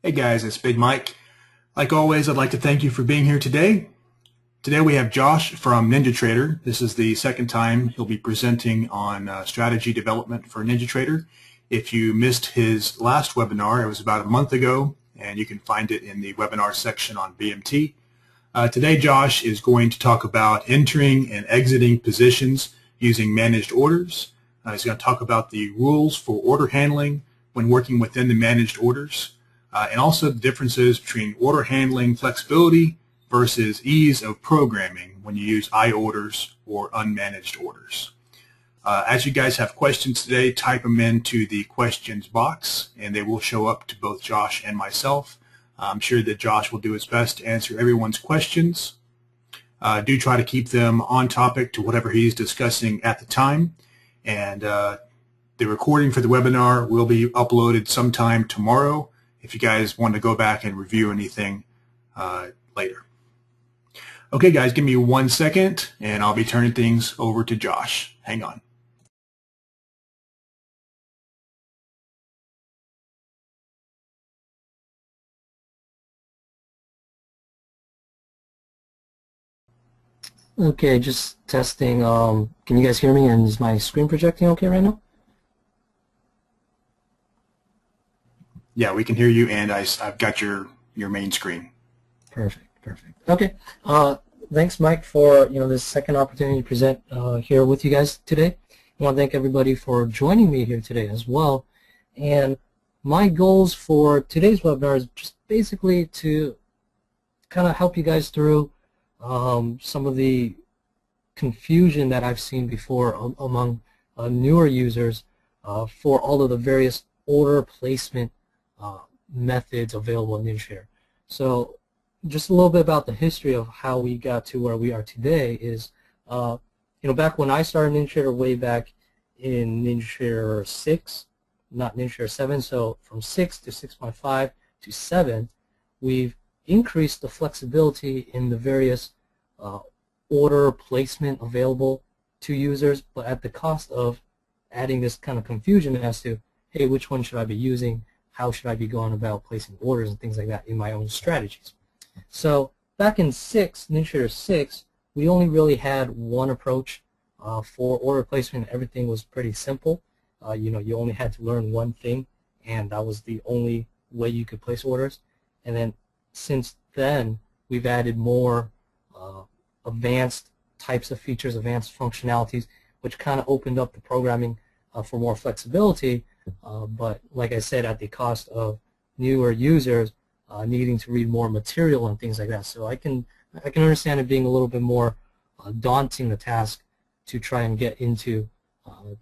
Hey guys, it's Big Mike. Like always, I'd like to thank you for being here today. Today we have Josh from NinjaTrader. This is the second time he'll be presenting on strategy development for NinjaTrader. If you missed his last webinar, it was about a month ago, and you can find it in the webinar section on BMT. Today Josh is going to talk about entering and exiting positions using managed orders. He's going to talk about the rules for order handling when working within the managed orders. And also the differences between order handling flexibility versus ease of programming when you use iOrders or unmanaged orders. As you guys have questions today, type them into the questions box and they will show up to both Josh and myself. I'm sure that Josh will do his best to answer everyone's questions. Do try to keep them on topic to whatever he's discussing at the time. And the recording for the webinar will be uploaded sometime tomorrow if you guys want to go back and review anything later. Okay guys, give me 1 second and I'll be turning things over to Josh. Hang on. Okay, just testing. Can you guys hear me, and is my screen projecting okay right now? Yeah, we can hear you, and I've got your main screen. Perfect. Okay. Thanks, Mike, for this second opportunity to present here with you guys today. I want to thank everybody for joining me here today as well. And my goals for today's webinar is just basically to kind of help you guys through some of the confusion that I've seen before among newer users for all of the various order placement methods available in NinjaTrader. So just a little bit about the history of how we got to where we are today is, back when I started NinjaTrader way back in NinjaTrader 6, not NinjaTrader 7, so from 6 to 6.5 to 7, we've increased the flexibility in the various order placement available to users, but at the cost of adding this kind of confusion as to, hey, which one should I be using? How should I be going about placing orders and things like that in my own strategies? So back in NinjaTrader 6, we only really had one approach for order placement. Everything was pretty simple. You only had to learn one thing, and that was the only way you could place orders. And then since then, we've added more advanced types of features, advanced functionalities, which kind of opened up the programming for more flexibility, but like I said, at the cost of newer users needing to read more material and things like that. So I can understand it being a little bit more daunting a task to try and get into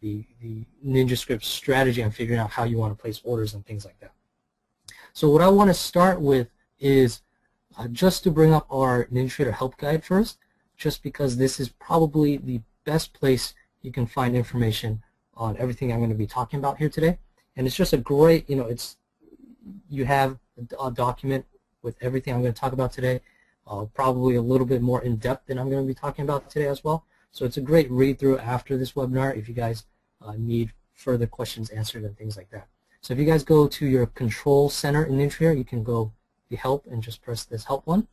the NinjaScript strategy and figuring out how you want to place orders and things like that. So what I want to start with is just to bring up our NinjaTrader help guide first, just because this is probably the best place you can find information on everything I'm going to be talking about here today. And it's just a great, you have a document with everything I'm going to talk about today, probably a little bit more in depth than I'm going to be talking about today as well. So it's a great read through after this webinar if you guys need further questions answered and things like that. So if you guys go to your control center in NinjaTrader, you can go the help and just press this help one,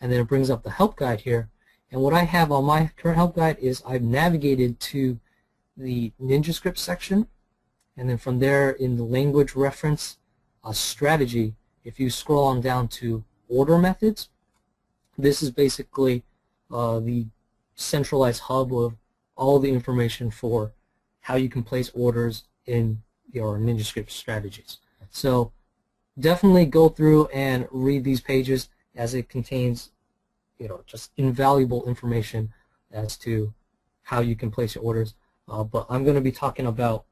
and then it brings up the help guide here. And what I have on my current help guide is I've navigated to the NinjaScript section, and then from there in the language reference strategy, if you scroll on down to order methods, this is basically the centralized hub of all the information for how you can place orders in your NinjaScript strategies. So definitely go through and read these pages, as it contains just invaluable information as to how you can place your orders. But I'm going to be talking about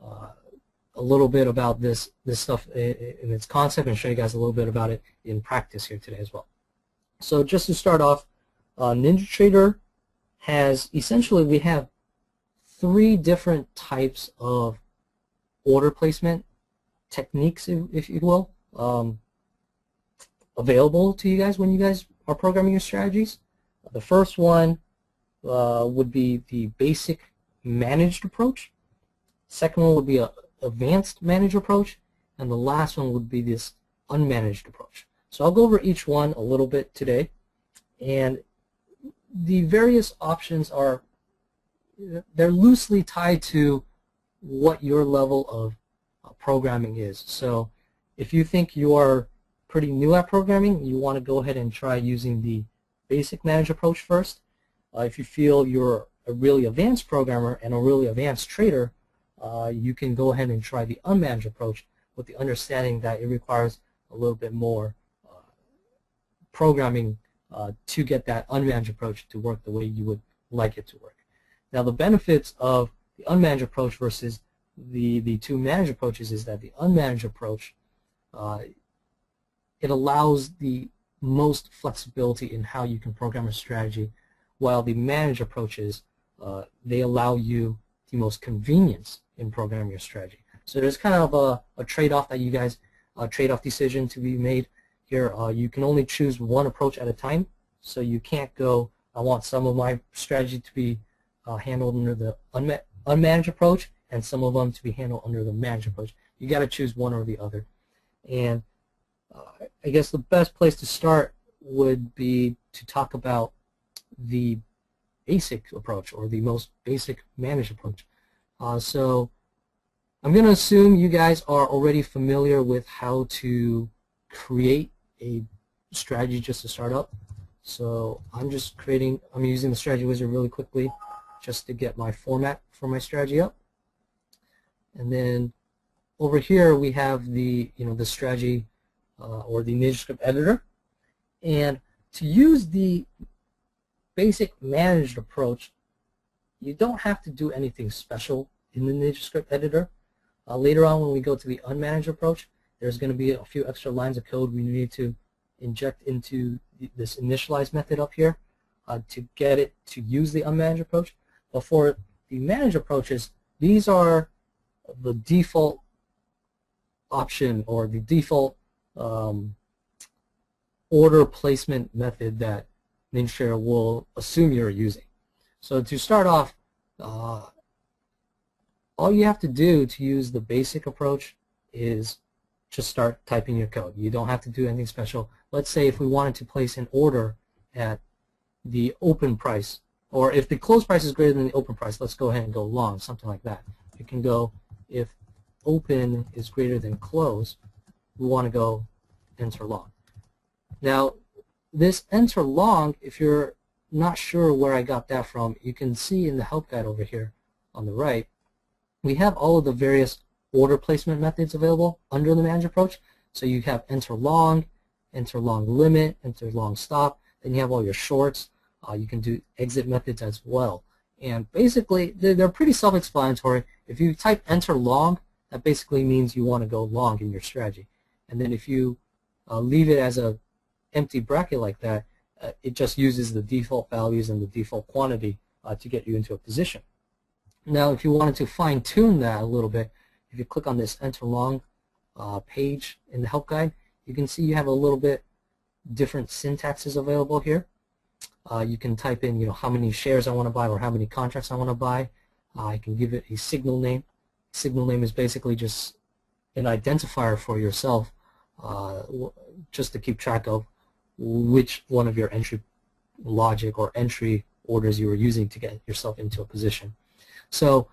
a little bit about this stuff in its concept and show you guys a little bit about it in practice here today as well. So just to start off, NinjaTrader has essentially, we have 3 different types of order placement techniques, if you will, available to you guys when you guys are programming your strategies. The first one would be the basic managed approach. Second one would be a advanced managed approach, and the last one would be this unmanaged approach. So I'll go over each one a little bit today, and the various options are, they're loosely tied to what your level of programming is. So if you think you are pretty new at programming, you want to go ahead and try using the basic managed approach first. If you feel you're a really advanced programmer and a really advanced trader, you can go ahead and try the unmanaged approach with the understanding that it requires a little bit more programming to get that unmanaged approach to work the way you would like it to work. Now, the benefits of the unmanaged approach versus the two managed approaches is that the unmanaged approach, it allows the most flexibility in how you can program a strategy, while the managed approaches, they allow you the most convenience in programming your strategy. So there's kind of a trade-off that you guys, trade-off decision to be made here. You can only choose one approach at a time, so you can't go, I want some of my strategy to be handled under the unmanaged approach and some of them to be handled under the managed approach. You got to choose one or the other. And I guess the best place to start would be to talk about the basic approach, or the most basic managed approach. So I'm going to assume you guys are already familiar with how to create a strategy just to start up. So I'm using the strategy wizard really quickly just to get my format for my strategy up. And then over here we have the the strategy or the NinjaScript editor. And to use the basic managed approach, you don't have to do anything special in the NinjaScript editor. Later on, when we go to the unmanaged approach, there's going to be a few extra lines of code we need to inject into this initialize method up here to get it to use the unmanaged approach. But for the managed approaches, these are the default option, or the default order placement method that NinjaTrader will assume you're using. So to start off, all you have to do to use the basic approach is just start typing your code. You don't have to do anything special. Let's say if we wanted to place an order at the open price, or if the close price is greater than the open price, let's go ahead and go long, something like that. You can go, if open is greater than close, we want to go enter long. Now, this enter long, if you're not sure where I got that from, you can see in the help guide over here on the right, we have all of the various order placement methods available under the managed approach. So you have enter long limit, enter long stop, then you have all your shorts. You can do exit methods as well. And basically, they're pretty self-explanatory. If you type enter long, that basically means you want to go long in your strategy. And then if you leave it as a empty bracket like that, it just uses the default values and the default quantity to get you into a position. Now, if you wanted to fine-tune that a little bit, if you click on this enter long page in the help guide, you can see you have a little bit different syntaxes available here. You can type in, how many shares I want to buy or how many contracts I want to buy. I can give it a signal name. Signal name is basically just an identifier for yourself, just to keep track of which one of your entry logic or entry orders you were using to get yourself into a position. So,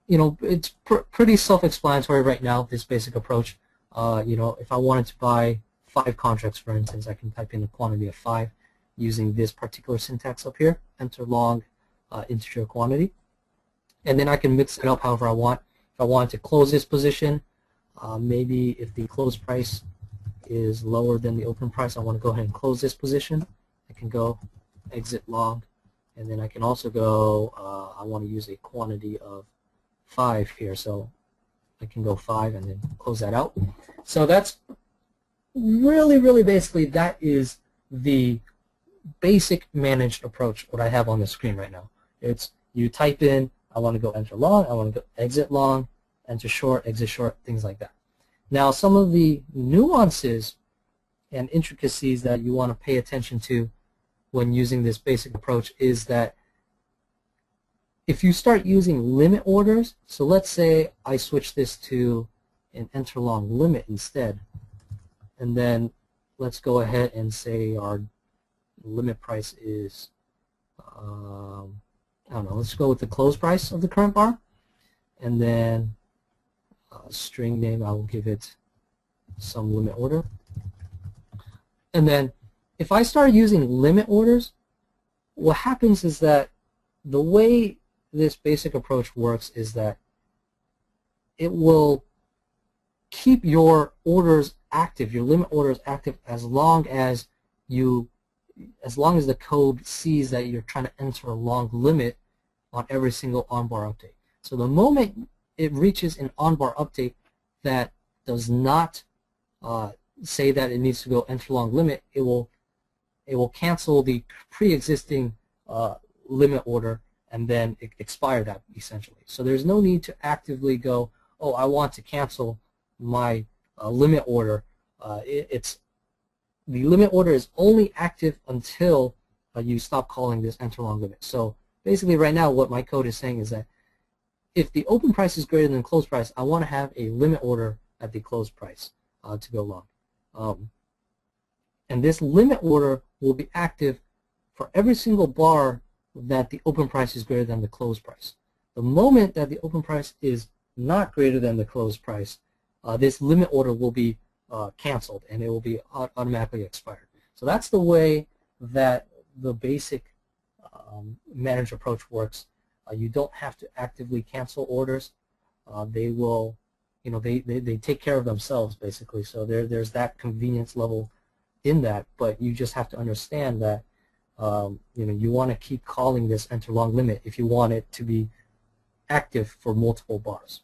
it's pretty self-explanatory right now, this basic approach. If I wanted to buy 5 contracts, for instance, I can type in a quantity of 5 using this particular syntax up here, enter long integer quantity. And then I can mix it up however I want. If I wanted to close this position, maybe if the close price is lower than the open price, I want to go ahead and close this position. I can go exit long, and then I can also go, I want to use a quantity of 5 here, so I can go 5 and then close that out. So that's really basically, that is the basic managed approach, what I have on the screen right now. It's you type in, I want to go enter long, I want to go exit long, enter short, exit short, things like that. Now, some of the nuances and intricacies that you want to pay attention to when using this basic approach is that if you start using limit orders, so let's say I switch this to an enter long limit instead, and then let's go ahead and say our limit price is, I don't know, let's go with the close price of the current bar, and then string name, I will give it some limit order. And then if I start using limit orders, what happens is that the way this basic approach works is that it will keep your orders active, your limit orders active, as long as the code sees that you're trying to enter a long limit on every single on-bar update. So the moment it reaches an on-bar update that does not say that it needs to go enter long limit, it will cancel the pre-existing limit order and then expire that, essentially. So there's no need to actively go, oh, I want to cancel my limit order. The limit order is only active until you stop calling this enter long limit. So basically right now what my code is saying is that if the open price is greater than close price, I want to have a limit order at the close price to go long. And this limit order will be active for every single bar that the open price is greater than the close price. The moment that the open price is not greater than the close price, this limit order will be canceled and it will be automatically expired. So that's the way that the basic managed approach works. You don't have to actively cancel orders. They will, they take care of themselves basically. So there's that convenience level in that, but you just have to understand that you want to keep calling this enter long limit if you want it to be active for multiple bars.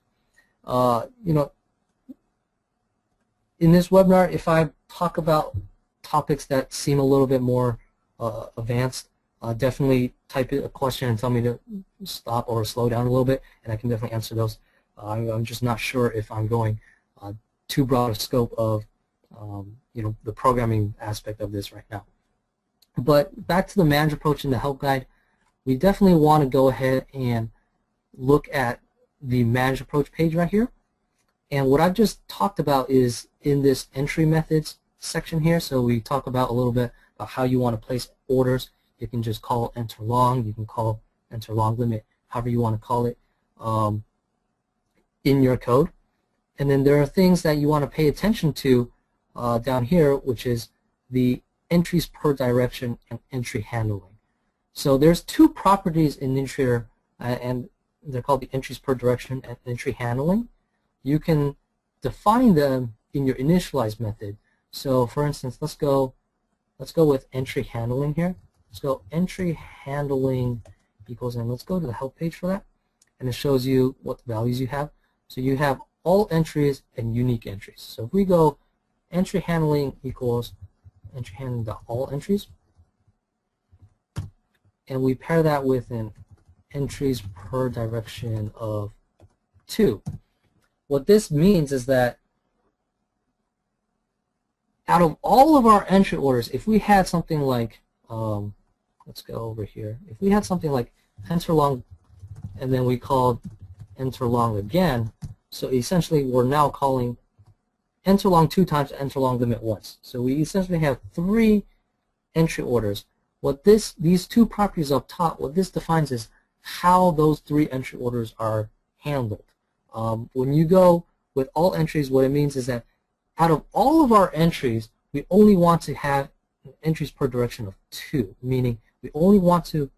In this webinar, if I talk about topics that seem a little bit more advanced, definitely type a question and tell me to stop or slow down a little bit, and I can definitely answer those. I'm just not sure if I'm going too broad a scope of the programming aspect of this right now. But back to the managed approach in the help guide, we definitely want to go ahead and look at the managed approach page right here. And what I've just talked about is in this entry methods section here. So we talk about a little bit about how you want to place orders. You can just call enter long. You can call enter long limit, however you want to call it in your code. And then there are things that you want to pay attention to down here, which is the entries per direction and entry handling. So there's two properties in NinjaTrader, and they're called the entries per direction and entry handling. You can define them in your initialize method. So for instance, let's go with entry handling here. Let's go entry handling equals, and let's go to the help page for that, and it shows you what values you have. So you have all entries and unique entries. So if we go entry handling equals entry handling all entries, and we pair that with an entries per direction of 2. What this means is that out of all of our entry orders, if we had something like, let's go over here, if we had something like enter long and then we called enter long again, so essentially we're now calling enter long 2 times, enter long limit once. So we essentially have 3 entry orders. What these two properties up top, what this defines is how those 3 entry orders are handled. When you go with all entries, what it means is that out of all of our entries, we only want to have entries per direction of 2, meaning we only want to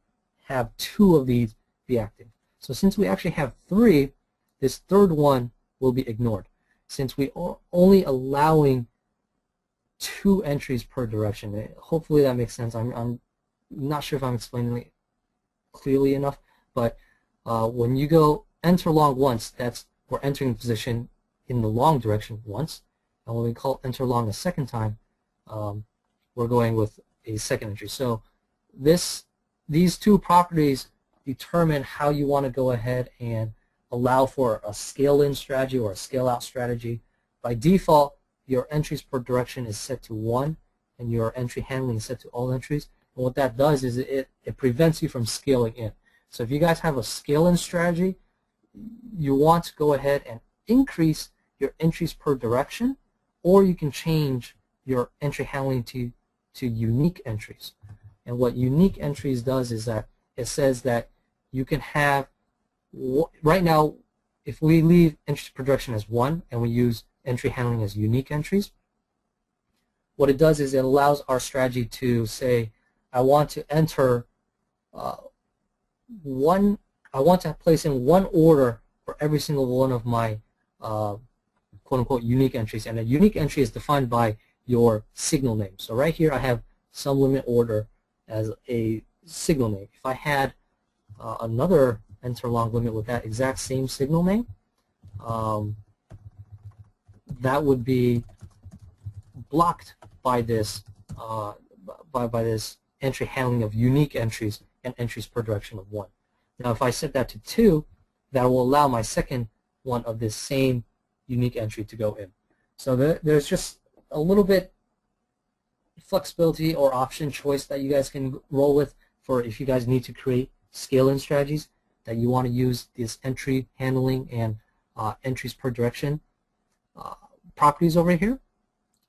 have 2 of these be active. So since we actually have 3, this third one will be ignored. Since we are only allowing 2 entries per direction, hopefully that makes sense. I'm not sure if I'm explaining it clearly enough, but when you go enter long once, we're entering the position in the long direction once, and when we call enter long a second time, we're going with a second entry. So these two properties determine how you want to go ahead and allow for a scale-in strategy or a scale-out strategy. By default, your entries per direction is set to 1, and your entry handling is set to all entries. And what that does is it prevents you from scaling in. So if you guys have a scale-in strategy, you want to go ahead and increase your entries per direction, or you can change your entry handling to unique entries. And what unique entries does is that it says that you can have, right now, if we leave entries per direction as 1 and we use entry handling as unique entries, what it does is it allows our strategy to say, I want to enter I want to place in one order for every single one of my quote-unquote unique entries. And a unique entry is defined by your signal name. So right here I have sum limit order as a signal name. If I had another enter long limit with that exact same signal name, that would be blocked by this by this entry handling of unique entries and entries per direction of 1. Now if I set that to 2, that will allow my second one of this same unique entry to go in. So there's just a little bit flexibility or option choice that you guys can roll with for if you guys need to create scale-in strategies that you want to use this entry handling and entries per direction properties over here.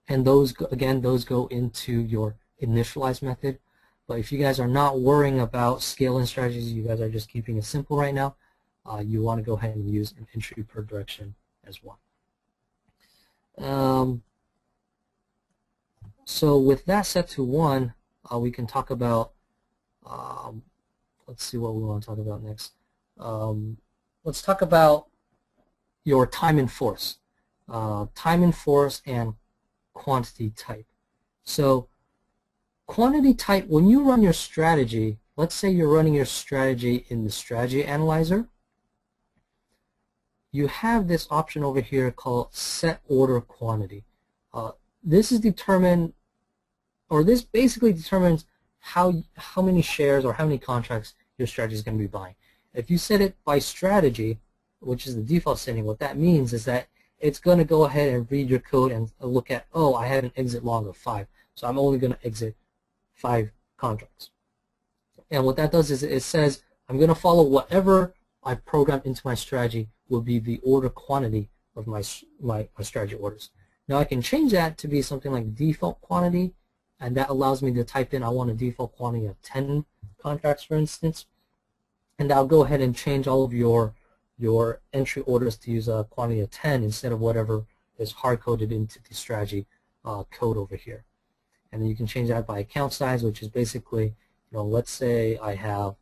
And those, again, those go into your initialize method. But if you guys are not worrying about scale-in strategies, you guys are just keeping it simple right now, you want to go ahead and use an entry per direction as well. So with that set to 1, we can talk about, let's see what we want to talk about next. Let's talk about your time in force. Time in force and quantity type. So quantity type, when you run your strategy, let's say you're running your strategy in the strategy analyzer, you have this option over here called set order quantity. This is determined, or this basically determines how many shares or how many contracts your strategy is going to be buying. If you set it by strategy, which is the default setting, what that means is that it's going to go ahead and read your code and look at, oh, I had an exit long of 5, so I'm only going to exit 5 contracts. And what that does is it says, I'm going to follow whatever I program into my strategy will be the order quantity of my strategy orders. Now I can change that to be something like default quantity, and that allows me to type in I want a default quantity of 10 contracts, for instance, and I'll go ahead and change all of your entry orders to use a quantity of 10 instead of whatever is hard-coded into the strategy code over here. And then you can change that by account size, which is basically, let's say I have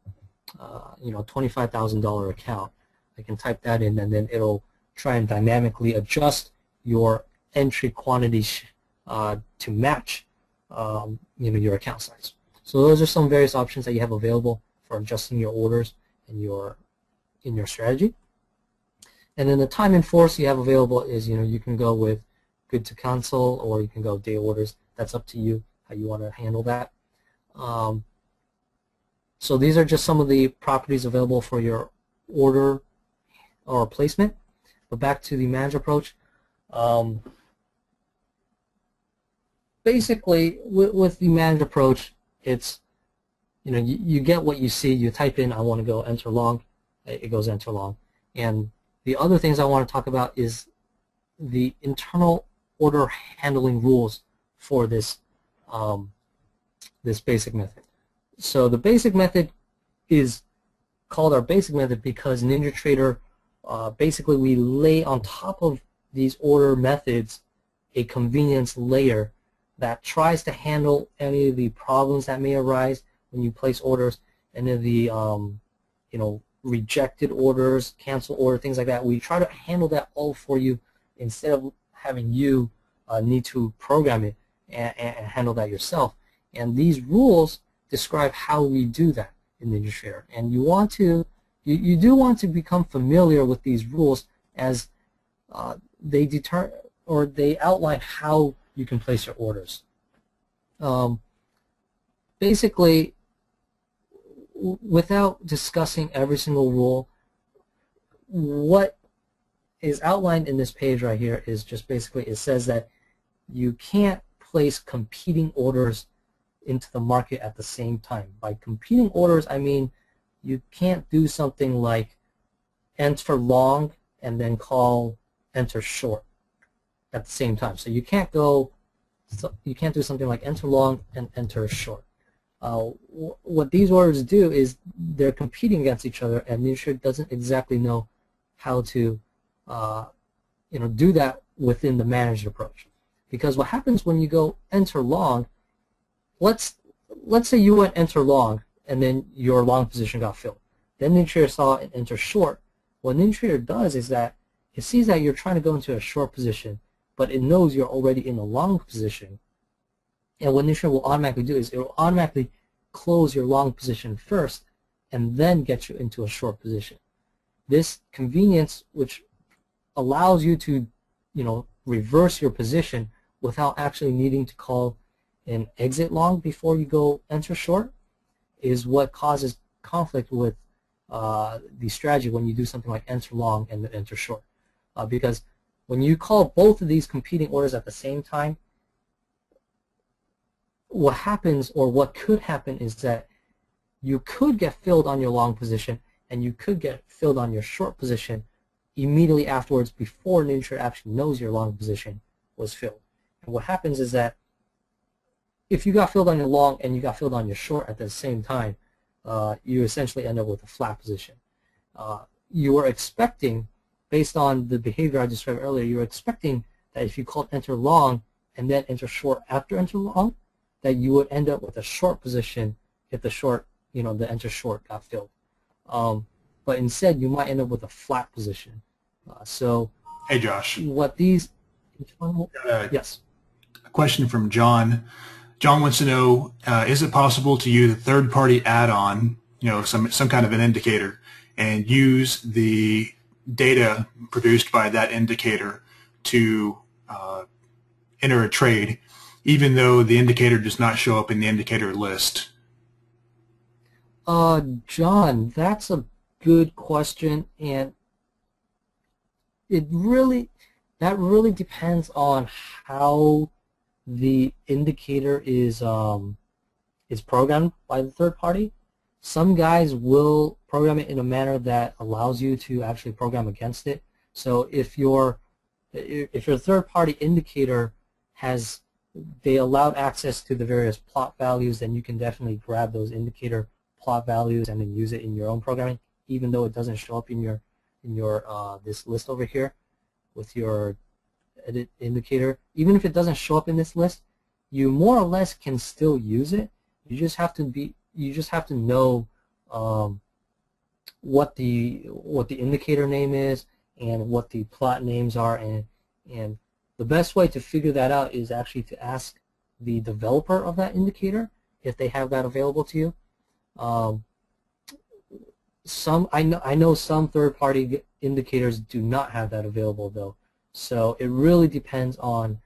$25,000 account. I can type that in, and then it'll try and dynamically adjust your entry quantity to match your account size. So those are some various options that you have available for adjusting your orders in your strategy. And then the time in force you have available is, you can go with good to cancel, or you can go day orders. That's up to you how you want to handle that. So these are just some of the properties available for your order or placement. But back to the managed approach. Basically, with the managed approach, it's, you get what you see. You type in, I want to go enter long. It goes enter long. And the other things I want to talk about is the internal order handling rules for this this basic method. So the basic method is called our basic method because NinjaTrader, basically we lay on top of these order methods a convenience layer that tries to handle any of the problems that may arise when you place orders, any of the rejected orders, cancel order, things like that. We try to handle that all for you instead of having you need to program it and handle that yourself. And these rules describe how we do that in NinjaTrader. And you want to, you do want to become familiar with these rules as they outline how you can place your orders. Basically, without discussing every single rule, what is outlined in this page right here is just basically, it says that you can't place competing orders into the market at the same time. By competing orders, I mean you can't do something like enter long and then call enter short at the same time. So you can't go you can't do something like enter long and enter short. What these orders do is they're competing against each other, and NinjaTrader doesn't exactly know how to do that within the managed approach. Because what happens when you go enter long, let's say you went enter long and then your long position got filled. Then NinjaTrader saw an enter short. What NinjaTrader does is that it sees that you're trying to go into a short position, but it knows you're already in a long position. And what NinjaTrader will automatically do is it will automatically close your long position first and then get you into a short position. This convenience, which allows you to reverse your position without actually needing to call an exit long before you go enter short, is what causes conflict with the strategy when you do something like enter long and then enter short. Because when you call both of these competing orders at the same time, what happens, or what could happen, is that you could get filled on your long position and you could get filled on your short position immediately afterwards before NinjaTrader actually knows your long position was filled. And what happens is that if you got filled on your long and you got filled on your short at the same time, you essentially end up with a flat position. You were expecting, based on the behavior I described earlier, you were expecting that if you called enter long and then enter short after enter long, that you would end up with a short position if the short, the enter short got filled. But instead, you might end up with a flat position. So, hey, Josh. What these internal, yes. A question from John. John wants to know: is it possible to use a third-party add-on, some kind of an indicator, and use the data produced by that indicator to enter a trade, even though the indicator does not show up in the indicator list? John, that's a good question, and that really depends on how the indicator is programmed by the third party. Some guys will program it in a manner that allows you to actually program against it. So if your third party indicator they allowed access to the various plot values, then you can definitely grab those indicator plot values and then use it in your own programming, even though it doesn't show up in your this list over here with your edit indicator. Even if it doesn't show up in this list, you more or less can still use it. You just have to know what the indicator name is and what the plot names are, and the best way to figure that out is actually to ask the developer of that indicator if they have that available to you. I know some third-party indicators do not have that available though, so it really depends on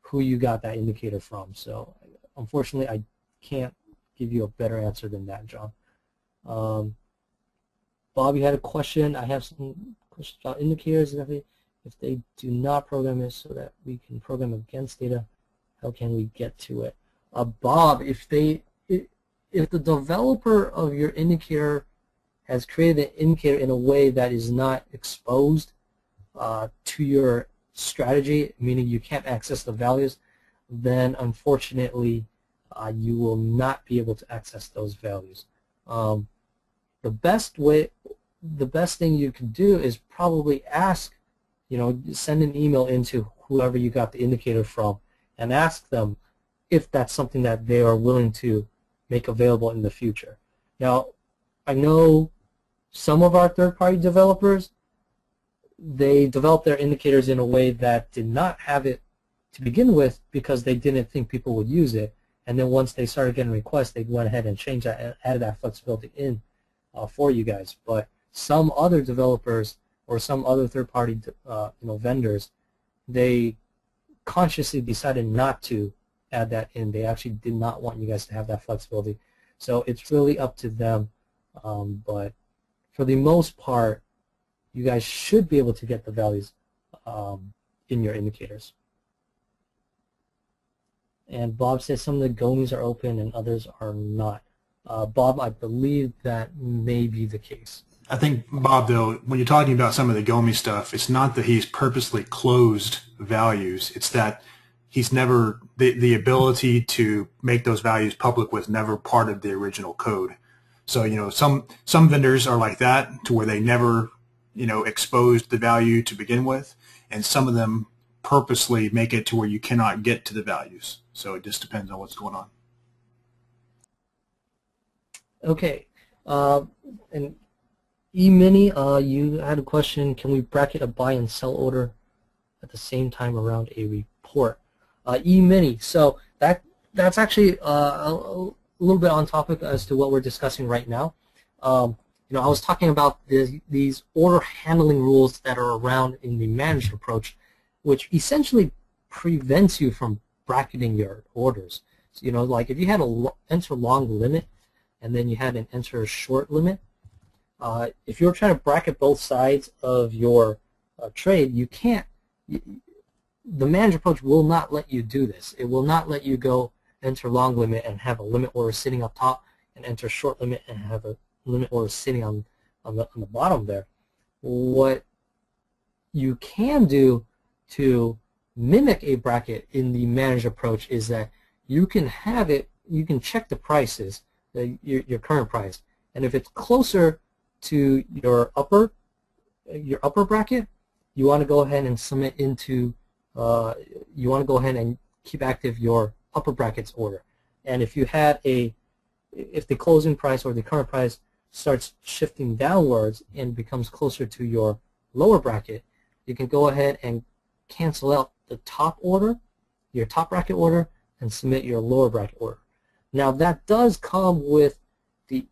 who you got that indicator from. So unfortunately, I can't give you a better answer than that, John. Bob, you had a question. I have some questions about indicators and everything. If they do not program it so that we can program against data, how can we get to it? Bob, if the developer of your indicator has created an indicator in a way that is not exposed to your strategy, meaning you can't access the values, then unfortunately you will not be able to access those values. The best thing you can do is probably ask, send an email into whoever you got the indicator from and ask them if that's something that they are willing to make available in the future. Now, I know some of our third-party developers, they developed their indicators in a way that did not have it to begin with because they didn't think people would use it. And then once they started getting requests, they went ahead and changed that and added that flexibility in for you guys. But some other developers or some other third-party vendors, they consciously decided not to add that in. They actually did not want you guys to have that flexibility. So it's really up to them. But for the most part, you guys should be able to get the values in your indicators. And Bob says some of the GOMIs are open and others are not. Bob, I believe that may be the case. I think, Bob, though, when you're talking about some of the GOMI stuff, it's not that he's purposely closed values. It's that he's never, the ability to make those values public was never part of the original code. So, some vendors are like that, to where they never, exposed the value to begin with, and some of them purposely make it to where you cannot get to the values. So it just depends on what's going on. Okay. And E-mini, you had a question, can we bracket a buy and sell order at the same time around a report? E-mini, so that's actually a little bit on topic as to what we're discussing right now. I was talking about these order handling rules that are around in the managed approach, which essentially prevents you from bracketing your orders. So, like if you had a enter long limit and then you had an enter short limit, if you're trying to bracket both sides of your trade, you can't. The managed approach will not let you do this. It will not let you go enter long limit and have a limit order sitting up top, and enter short limit and have a limit order sitting on the bottom there. What you can do to mimic a bracket in the managed approach is that you can have it. You can check the prices, your current price, and if it's closer to your upper bracket, you want to go ahead and submit into. You want to go ahead and keep active your upper brackets order. And if you had if the closing price or the current price starts shifting downwards and becomes closer to your lower bracket, you can go ahead and cancel out the top order, your top bracket order, and submit your lower bracket order. Now that does come with the,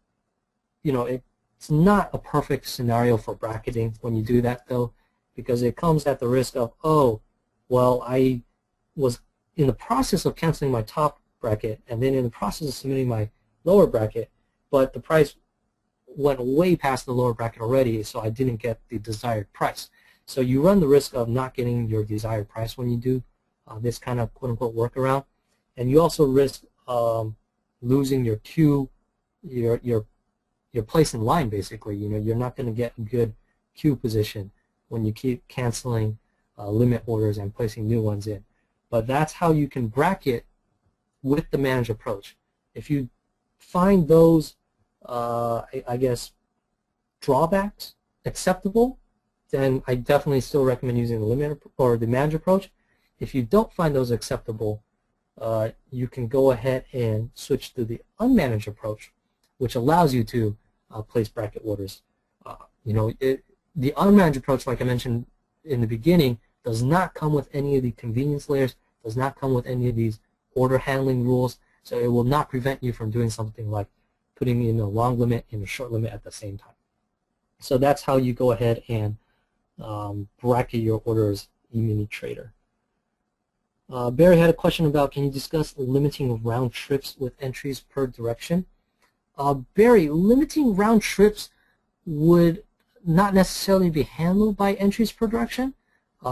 it's not a perfect scenario for bracketing when you do that though, because it comes at the risk of, oh, well, I was in the process of canceling my top bracket and then in the process of submitting my lower bracket, but the price went way past the lower bracket already, so I didn't get the desired price. So you run the risk of not getting your desired price when you do this kind of quote-unquote workaround, and you also risk losing your queue, your place in line. Basically, you're not going to get a good queue position when you keep canceling limit orders and placing new ones in. But that's how you can bracket with the managed approach. If you find those, I guess, drawbacks acceptable, then I definitely still recommend using the limit or the managed approach. If you don't find those acceptable, you can go ahead and switch to the unmanaged approach, which allows you to place bracket orders. The unmanaged approach, like I mentioned in the beginning, does not come with any of the convenience layers, does not come with any of these order handling rules, so it will not prevent you from doing something like putting in a long limit and a short limit at the same time. So that's how you go ahead and bracket your orders, E-mini Trader. Barry had a question about, can you discuss limiting round trips with entries per direction? Barry, limiting round trips would not necessarily be handled by entries per direction.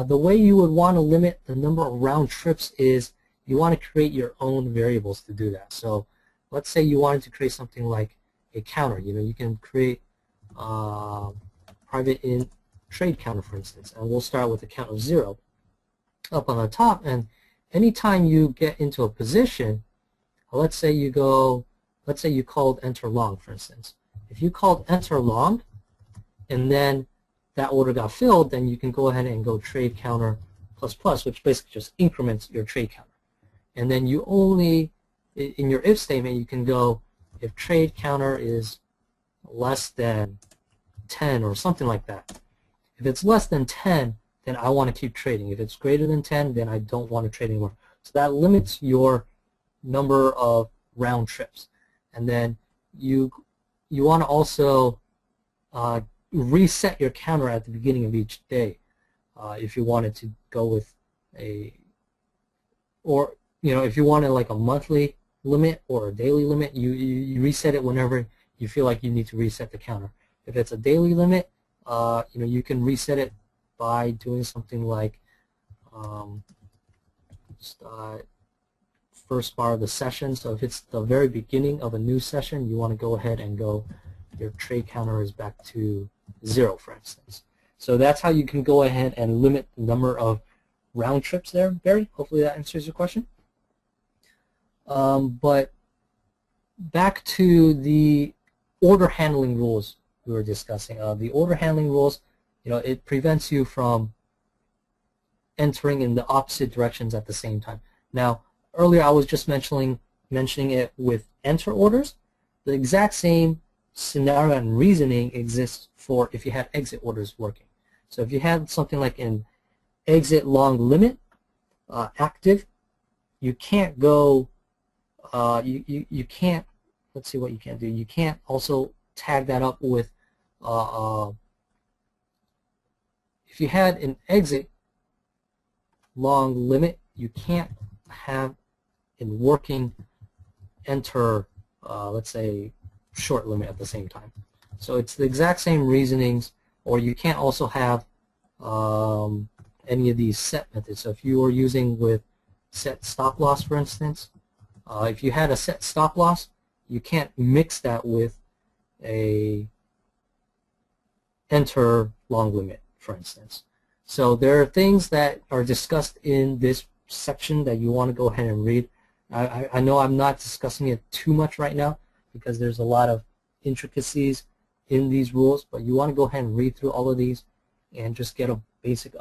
The way you would want to limit the number of round trips is you want to create your own variables to do that. So let's say you wanted to create something like a counter. You can create private in trade counter, for instance, and we'll start with a count of 0 up on the top. And anytime you get into a position, let's say you called enter long, for instance. If you called enter long and then that order got filled, then you can go ahead and go trade counter plus plus, which basically just increments your trade counter. And then you only, in your if statement, you can go if trade counter is less than 10 or something like that. If it's less than 10, then I want to keep trading. If it's greater than 10, then I don't want to trade anymore. So that limits your number of round trips. And then you want to also reset your counter at the beginning of each day if you wanted to go with if you wanted like a monthly limit or a daily limit, you reset it whenever you feel like you need to reset the counter. If it's a daily limit, you can reset it by doing something like first bar of the session. So if it's the very beginning of a new session, you want to go ahead and your trade counter is back to 0, for instance. So that's how you can go ahead and limit the number of round trips there, Barry. Hopefully that answers your question. But back to the order handling rules we were discussing. The order handling rules, it prevents you from entering in the opposite directions at the same time. Now, earlier I was just mentioning it with enter orders. The exact same scenario and reasoning exists for if you had exit orders working. So if you had something like an exit long limit active, you can't go, you can't, let's see what you can't do. You can't also tag that up with, if you had an exit long limit, you can't have in working enter, let's say, short limit at the same time. So it's the exact same reasonings, or you can't also have any of these set methods. So if you were using with set stop loss, for instance, if you had a set stop loss, you can't mix that with a enter long limit, for instance. So there are things that are discussed in this section that you want to go ahead and read. I know I'm not discussing it too much right now because there's a lot of intricacies in these rules, but you want to go ahead and read through all of these and just get a basic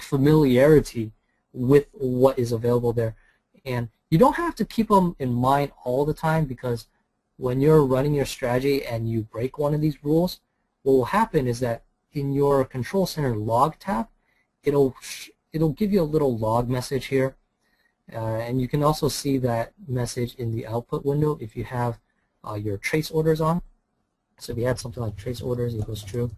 familiarity with what is available there. And you don't have to keep them in mind all the time, because when you're running your strategy and you break one of these rules, what will happen is that in your Control Center log tab, it'll give you a little log message here, and you can also see that message in the output window if you have your trace orders on. So if you had something like trace orders equals true,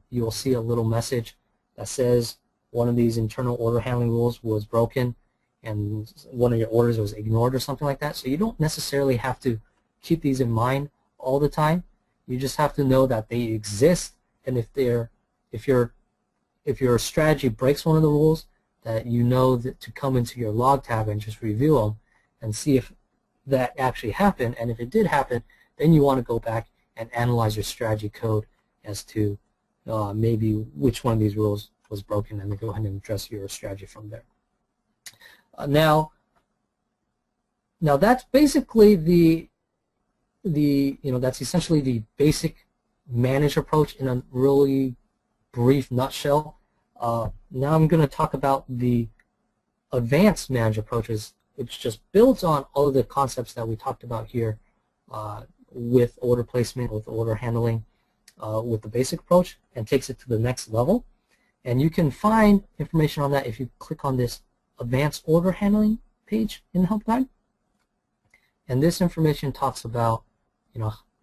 you'll see a little message that says one of these internal order handling rules was broken and one of your orders was ignored or something like that. So you don't necessarily have to keep these in mind all the time. You just have to know that they exist, and if your strategy breaks one of the rules, that you know that to come into your log tab and just review them and see if that actually happened. And if it did happen, then you want to go back and analyze your strategy code as to maybe which one of these rules was broken, and then go ahead and address your strategy from there. Now that's basically that's essentially the basic managed approach in a really brief nutshell. Now I'm going to talk about the advanced managed approaches, which just builds on all of the concepts that we talked about here with order placement, with order handling, with the basic approach, and takes it to the next level. And you can find information on that if you click on this advanced order handling page in the help guide. And this information talks about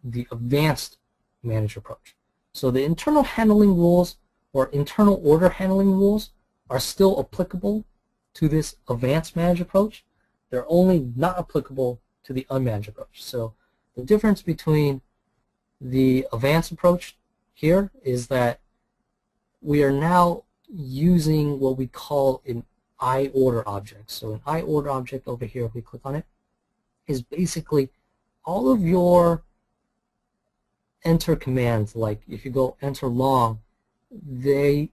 the advanced managed approach. So the internal handling rules or internal order handling rules are still applicable to this advanced managed approach. They're only not applicable to the unmanaged approach. So the difference between the advanced approach here is that we are now using what we call an I-order object. So an I-order object over here, if we click on it, is basically all of your enter commands. Like if you go enter long, they're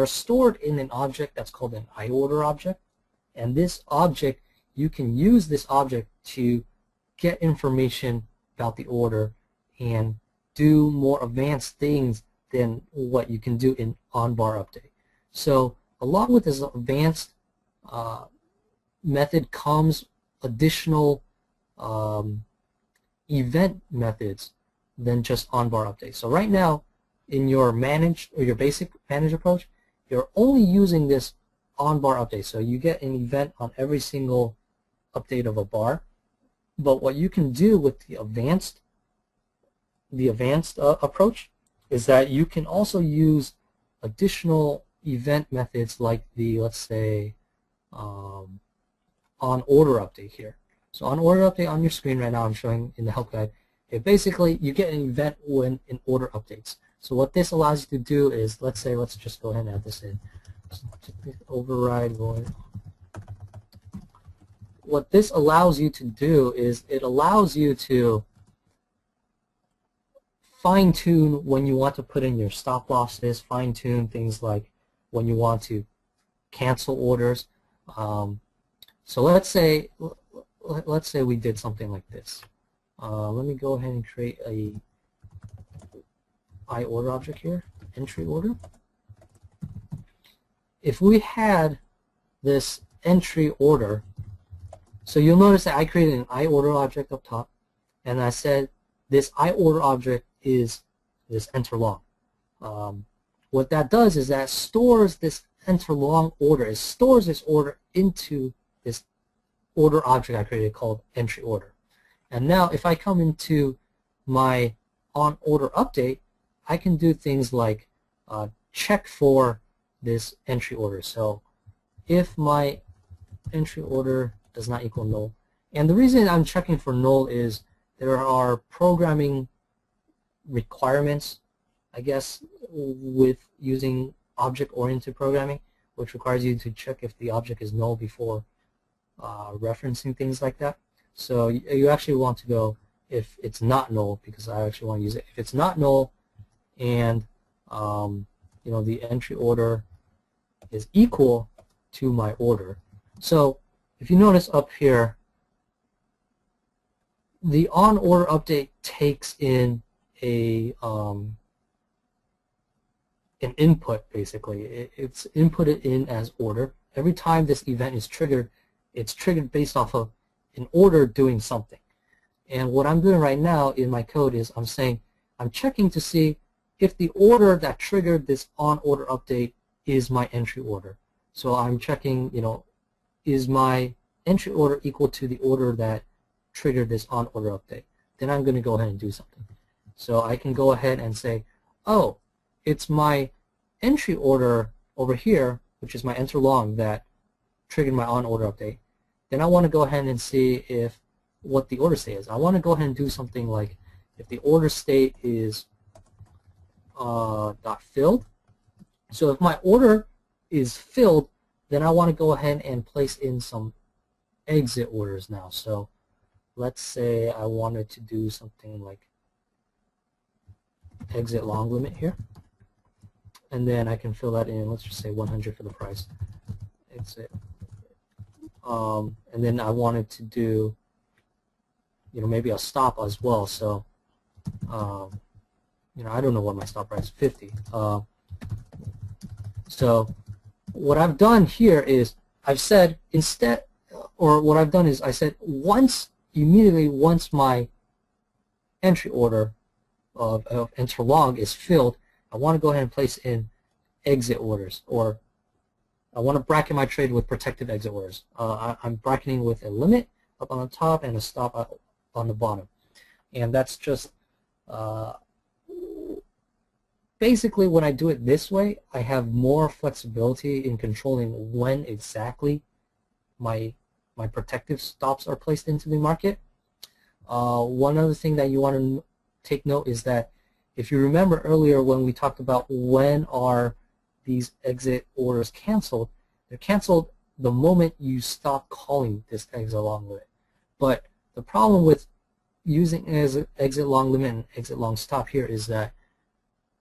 stored in an object that's called an I-order object. And this object, you can use this object to get information about the order and do more advanced things than what you can do in on-bar update. So along with this advanced method comes additional event methods than just on-bar update. So right now in your managed or your basic managed approach, you're only using this on-bar update. So you get an event on every single update of a bar. But what you can do with the advanced approach is that you can also use additional event methods like the, let's say, on order update here. So on order update on your screen right now, I'm showing in the help guide, basically you get an event when an order updates. So what this allows you to do is, let's just go ahead and add this in. Override void. What this allows you to do is it allows you to fine-tune when you want to put in your stop losses, fine-tune things like when you want to cancel orders. So let's say we did something like this. Let me go ahead and create a iOrder object here, entry order. If we had this entry order, so you'll notice that I created an iOrder object up top, and I said this iOrder object is this enter long. What that does is that stores this enter long order. It stores this order into this order object I created called entry order. And now if I come into my on order update, I can do things like check for this entry order. So if my entry order does not equal null, and the reason I'm checking for null is there are programming requirements, I guess, with using object-oriented programming, which requires you to check if the object is null before referencing things like that. So you actually want to go if it's not null, because I actually want to use it. If it's not null and you know, the entry order is equal to my order. So if you notice up here, the on order update takes in a an input, basically. It's inputted in as order. Every time this event is triggered, it's triggered based off of an order doing something. And what I'm doing right now in my code is I'm saying I'm checking to see if the order that triggered this on order update is my entry order. So I'm checking, you know, is my entry order equal to the order that triggered this on order update? Then I'm going to go ahead and do something. So I can go ahead and say, oh, it's my entry order over here, which is my enter long, that triggered my on order update. Then I want to go ahead and see if what the order state is. I want to go ahead and do something like if the order state is dot filled. So if my order is filled, then I want to go ahead and place in some exit orders now. So let's say I wanted to do something like exit long limit here, and then I can fill that in. Let's just say 100 for the price. Exit. And then I wanted to do, you know, maybe a stop as well. So you know, I don't know what my stop price is, 50. So what I've done here is I've said instead, or what I've done is I said immediately once my entry order of enter long is filled, I want to go ahead and place in exit orders, or I want to bracket my trade with protected exit orders. I'm bracketing with a limit up on the top and a stop on the bottom. And that's just basically when I do it this way, I have more flexibility in controlling when exactly my protective stops are placed into the market. One other thing that you want to take note is that if you remember earlier when we talked about when are these exit orders canceled, they're canceled the moment you stop calling this exit long limit. But the problem with using as exit long limit and exit long stop here is that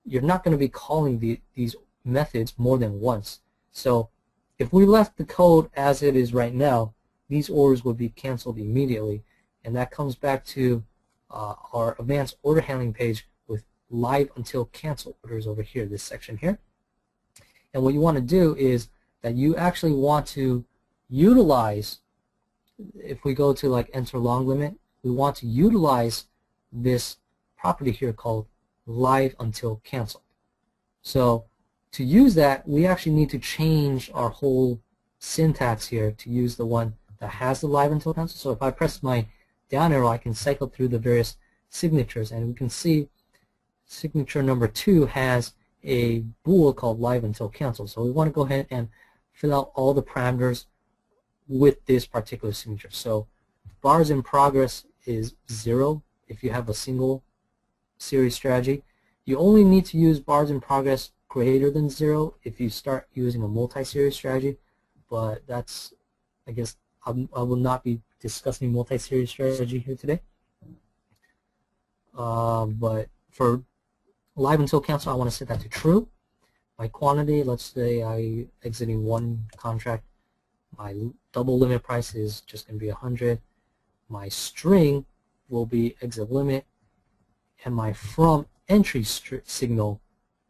you're not going to be calling these methods more than once. So if we left the code as it is right now, these orders would be canceled immediately, and that comes back to our advanced order handling page with live until cancel orders over here, this section here. And what you want to do is that you actually want to utilize, if we go to like enter long limit, we want to utilize this property here called live until canceled. So to use that, we actually need to change our whole syntax here to use the one that has the live until cancel. So if I press my down arrow, I can cycle through the various signatures, and we can see signature number 2 has a bool called live until cancel. So we want to go ahead and fill out all the parameters with this particular signature. So bars in progress is 0 if you have a single series strategy. You only need to use bars in progress greater than 0 if you start using a multi-series strategy, but that's, I guess, I will not be discussing multi-series strategy here today. But for live until cancel, I want to set that to true. my quantity, let's say I exiting one contract, my double limit price is just going to be 100. My string will be exit limit, and my from entry signal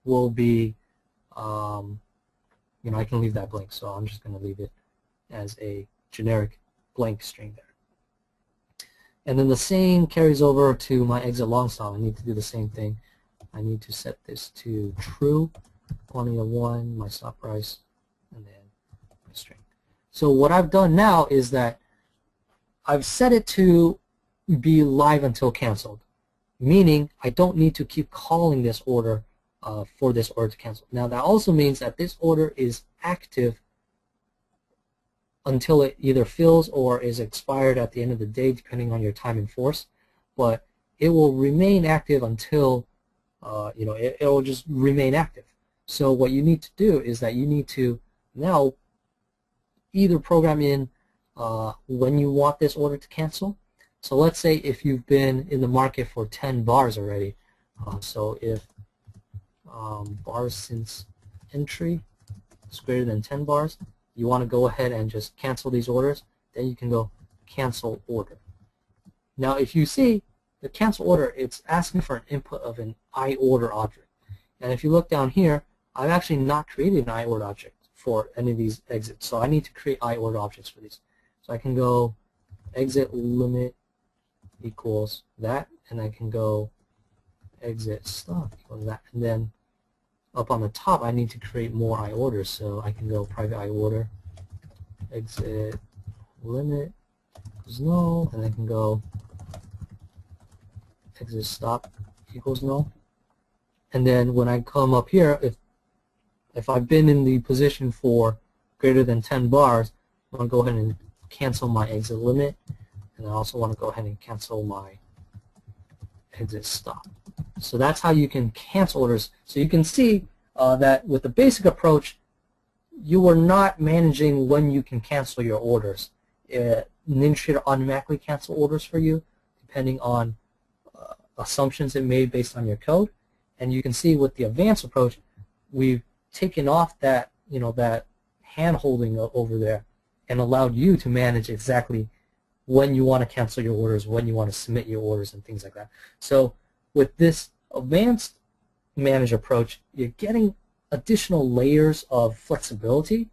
will be, I can leave that blank, so I'm just going to leave it as a generic blank string there. And then the same carries over to my exit long stop. I need to do the same thing. I need to set this to true, quantity of 1, my stop price, and then my string. So what I've done now is that I've set it to be live until canceled, meaning I don't need to keep calling this order for this order to cancel. Now that also means that this order is active until it either fills or is expired at the end of the day, depending on your time in force. But it will remain active until, it will just remain active. So what you need to do is that you need to now either program in when you want this order to cancel. So let's say if you've been in the market for 10 bars already, so if bars since entry is greater than 10 bars, you want to go ahead and just cancel these orders, then you can go cancel order. Now if you see the cancel order, it's asking for an input of an iOrder object. And if you look down here, I've actually not created an iOrder object for any of these exits, so I need to create iOrder objects for these. So I can go exit limit equals that, and I can go exit stop equals that, and then up on the top I need to create more iOrders, so I can go private iOrder exit limit equals null, and I can go exit stop equals null. And then when I come up here, if I've been in the position for greater than 10 bars, I want to go ahead and cancel my exit limit, and I also want to go ahead and cancel my exit stop. So that's how you can cancel orders. So you can see that with the basic approach, you are not managing when you can cancel your orders. NinjaTrader automatically cancel orders for you, depending on assumptions it made based on your code. And you can see with the advanced approach, we've taken off that that hand holding over there and allowed you to manage exactly when you want to cancel your orders, when you want to submit your orders, and things like that. So with this advanced managed approach, you're getting additional layers of flexibility,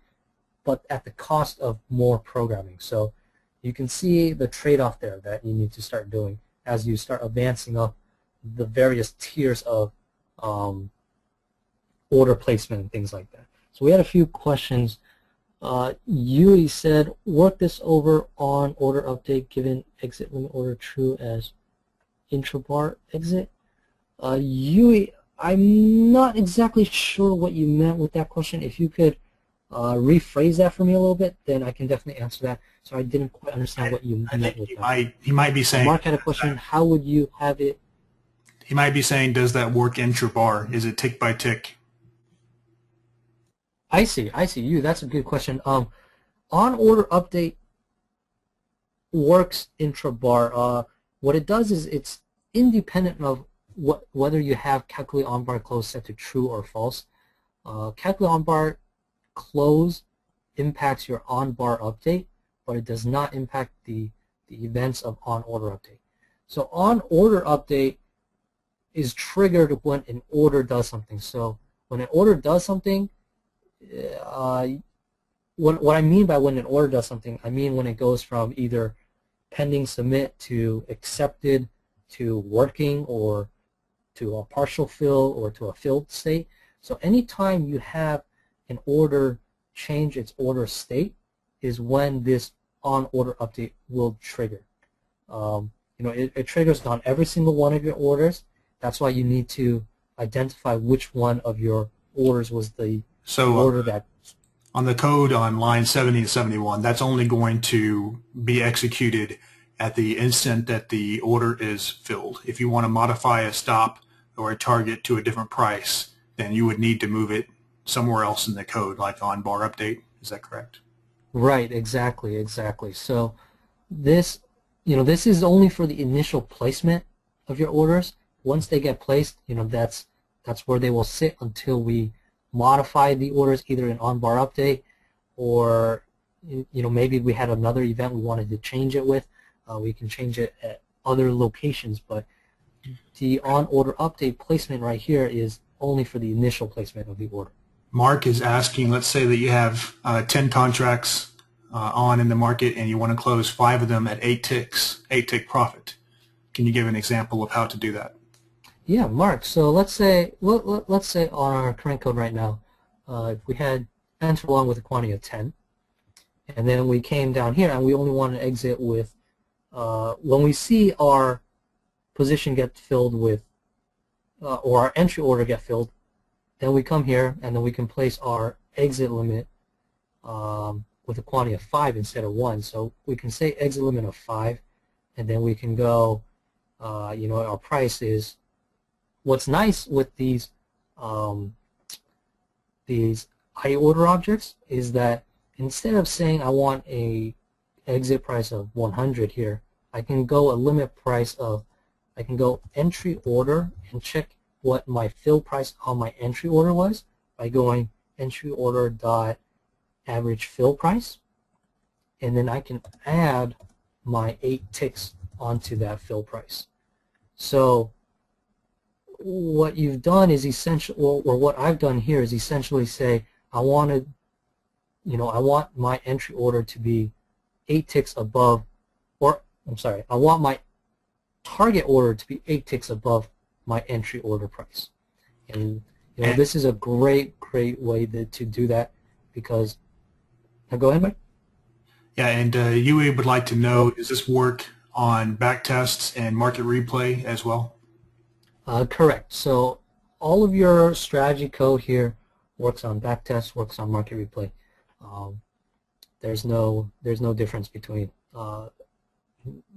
but at the cost of more programming. So you can see the trade-off there that you need to start doing as you start advancing up the various tiers of order placement and things like that. So we had a few questions. Yui said, work this over on order update given exit limit order true as intrabar exit. Yui, I'm not exactly sure what you meant with that question. If you could rephrase that for me a little bit, then I can definitely answer that. So I didn't quite understand what you meant with that. He might be saying, Mark had a question, how would you have it? He might be saying, does that work intrabar? Is it tick by tick? I see. You. That's a good question. On order update works intrabar. What it does is it's independent of whether you have calculate on bar close set to true or false. Calculate on bar close impacts your on bar update, but it does not impact the events of on order update. So on order update is triggered when an order does something. So when an order does something, what I mean by when an order does something, I mean when it goes from either pending submit to accepted to working or to a partial fill or to a filled state. So anytime you have an order change its order state is when this on order update will trigger. It triggers on every single one of your orders. That's why you need to identify which one of your orders was the order that. On the code on line 70 to 71, that's only going to be executed at the instant that the order is filled. If you want to modify a stop or a target to a different price, then you would need to move it somewhere else in the code, like on bar update. Is that correct? Right, exactly. So this is only for the initial placement of your orders. Once they get placed, that's where they will sit until we modify the orders either in on-bar update, or maybe we had another event we wanted to change it with. We can change it at other locations, but the on-order update placement right here is only for the initial placement of the order. Mark is asking, let's say that you have 10 contracts on in the market and you want to close 5 of them at 8 ticks, 8-tick profit. Can you give an example of how to do that? Yeah, Mark. So let's say on our current code right now, if we had enter along with a quantity of 10, and then we came down here and we only want to exit with, when we see our position get filled with, or our entry order get filled, then we come here and then we can place our exit limit with a quantity of 5 instead of 1. So we can say exit limit of 5, and then we can go, our price is. What's nice with these I order objects is that instead of saying I want a exit price of 100 here, I can go a limit price of, I can go entry order and check what my fill price on my entry order was by going entry order dot average fill price, and then I can add my 8 ticks onto that fill price. So what you've done is essentially, or what I've done here is essentially say I want my entry order to be 8 ticks above, or I'm sorry, I want my target order to be 8 ticks above my entry order price. And this is a great way to do that, because go ahead, Mike. Yeah, and you would like to know, does this work on backtests and market replay as well? Correct. So all of your strategy code here works on backtest, works on market replay. There's no difference between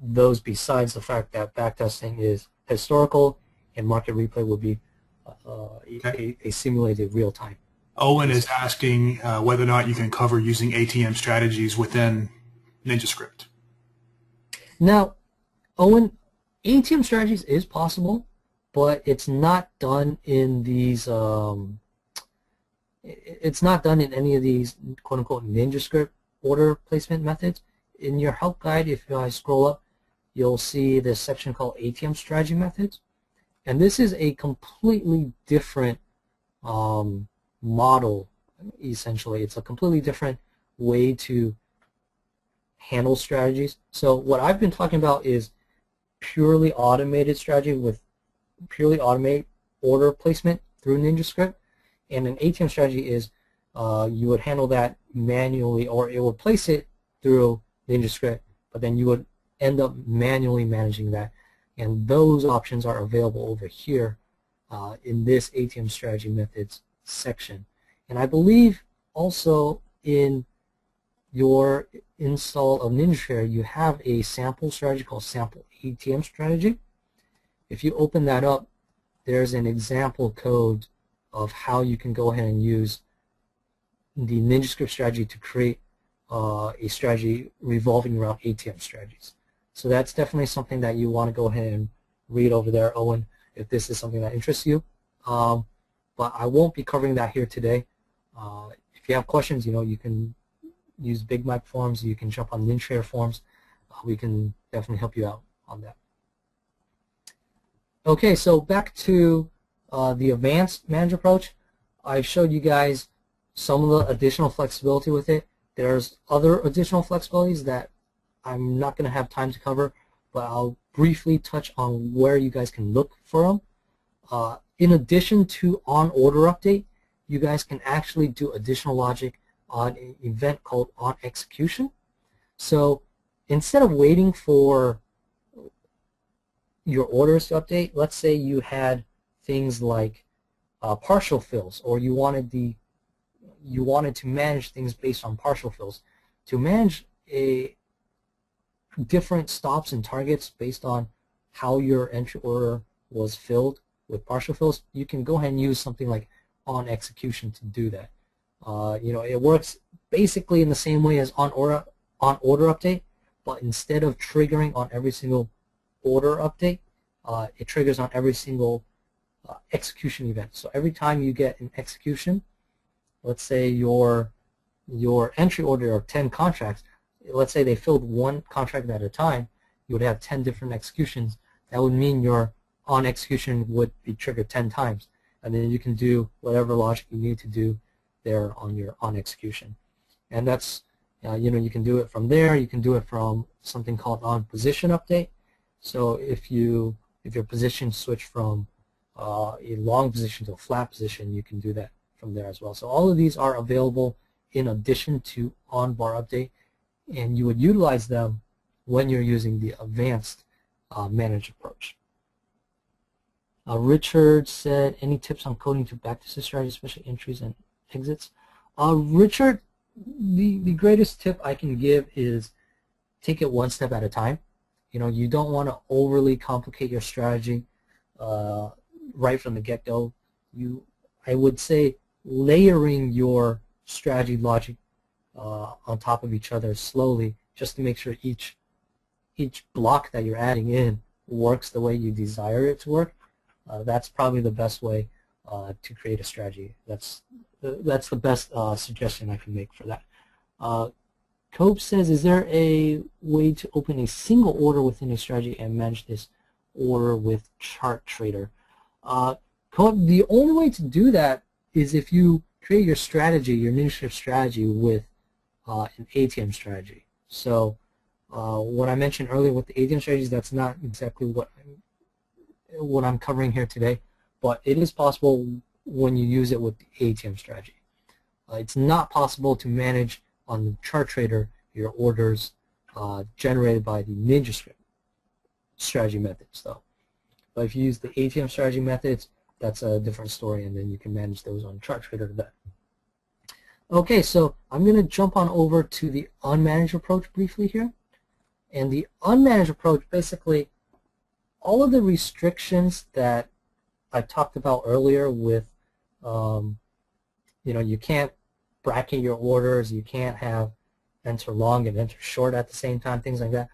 those, besides the fact that backtesting is historical and market replay will be a simulated real time. Owen is asking whether or not you can cover using ATM strategies within NinjaScript. Now, Owen, ATM strategies is possible, but it's not done in these. It's not done in any of these quote-unquote NinjaScript order placement methods. In your help guide, if I scroll up, you'll see this section called ATM strategy methods, and this is a completely different model. Essentially, it's a completely different way to handle strategies. So what I've been talking about is purely automated strategy with purely automate order placement through NinjaScript, and an ATM strategy is you would handle that manually, or it would place it through NinjaScript, but then you would end up manually managing that, and those options are available over here in this ATM strategy methods section. And I believe also in your install of NinjaTrader you have a sample strategy called sample ATM strategy. If you open that up, there's an example code of how you can go ahead and use the NinjaScript strategy to create a strategy revolving around ATM strategies. So that's definitely something that you want to go ahead and read over there, Owen, if this is something that interests you. But I won't be covering that here today. If you have questions, you can use Big Mike forums, you can jump on NinjaTrader forums. We can definitely help you out on that. Okay, so back to the advanced managed approach. I showed you guys some of the additional flexibility with it. There's other additional flexibilities that I'm not going to have time to cover, but I'll briefly touch on where you guys can look for them. In addition to on order update, you guys can actually do additional logic on an event called on execution. So instead of waiting for your orders to update, let's say you had things like partial fills, or you wanted to manage things based on partial fills. To manage a different stops and targets based on how your entry order was filled with partial fills, you can go ahead and use something like on execution to do that. It works basically in the same way as on order update, but instead of triggering on every single order update, it triggers on every single execution event. So every time you get an execution, let's say your entry order of 10 contracts, let's say they filled one contract at a time, you would have 10 different executions. That would mean your on execution would be triggered 10 times, and then you can do whatever logic you need to do there on your on execution. And that's, you can do it from there. You can do it from something called on position update. So if your position switch from a long position to a flat position, you can do that from there as well. So all of these are available in addition to on bar update, and you would utilize them when you're using the advanced managed approach. Richard said, any tips on coding to backtested strategy, especially entries and exits? Richard, the greatest tip I can give is take it one step at a time. You don't want to overly complicate your strategy right from the get-go. I would say layering your strategy logic on top of each other slowly, just to make sure each block that you're adding in works the way you desire it to work. That's probably the best way to create a strategy. That's the best suggestion I can make for that. Cope says, is there a way to open a single order within a strategy and manage this order with NinjaTrader? Cope, the only way to do that is if you create your strategy, your NinjaTrader strategy, with an ATM strategy. So what I mentioned earlier with the ATM strategies, that's not exactly what I'm covering here today, but it is possible when you use it with the ATM strategy. It's not possible to manage on the NinjaTrader your orders generated by the NinjaTrader strategy methods, though. But if you use the ATM strategy methods, that's a different story, and then you can manage those on NinjaTrader then. Okay, so I'm going to jump on over to the unmanaged approach briefly here. And the unmanaged approach, basically, all of the restrictions that I talked about earlier with, you can't bracket your orders, you can't have enter long and enter short at the same time, things like that.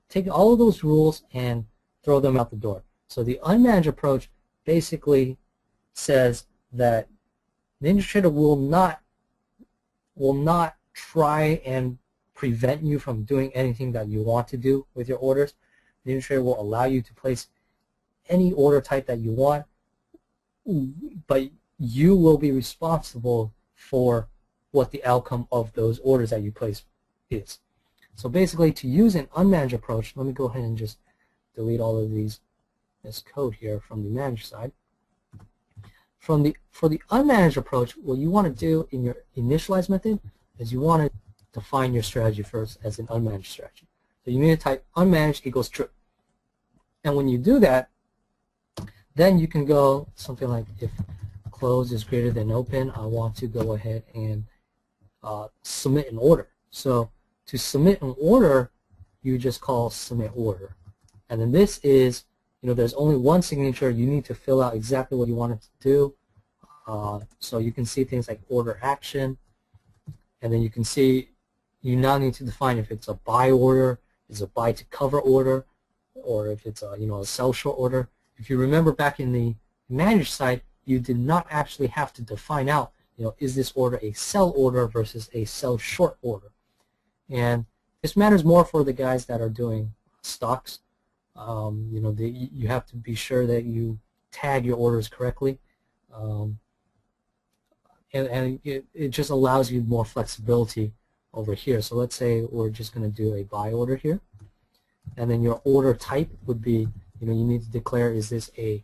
Take all of those rules and throw them out the door. So the unmanaged approach basically says that NinjaTrader will not try and prevent you from doing anything that you want to do with your orders. NinjaTrader will allow you to place any order type that you want, but you will be responsible for what the outcome of those orders that you place is. So basically, to use an unmanaged approach, let me go ahead and just delete all of this code here from the managed side. For the unmanaged approach, what you want to do in your initialize method is you want to define your strategy first as an unmanaged strategy. So you need to type unmanaged equals true. And when you do that, then you can go something like, if close is greater than open, I want to go ahead and submit an order. So to submit an order, you just call submit order. And then this is, there's only one signature. You need to fill out exactly what you want it to do. So you can see things like order action, and then you can see you now need to define if it's a buy order, is a buy to cover order, or if it's a a sell short order. If you remember back in the managed side, you did not actually have to define out, is this order a sell order versus a sell short order. And this matters more for the guys that are doing stocks. You have to be sure that you tag your orders correctly. And it just allows you more flexibility over here. So let's say we're just going to do a buy order here. And then your order type would be, you need to declare, is this a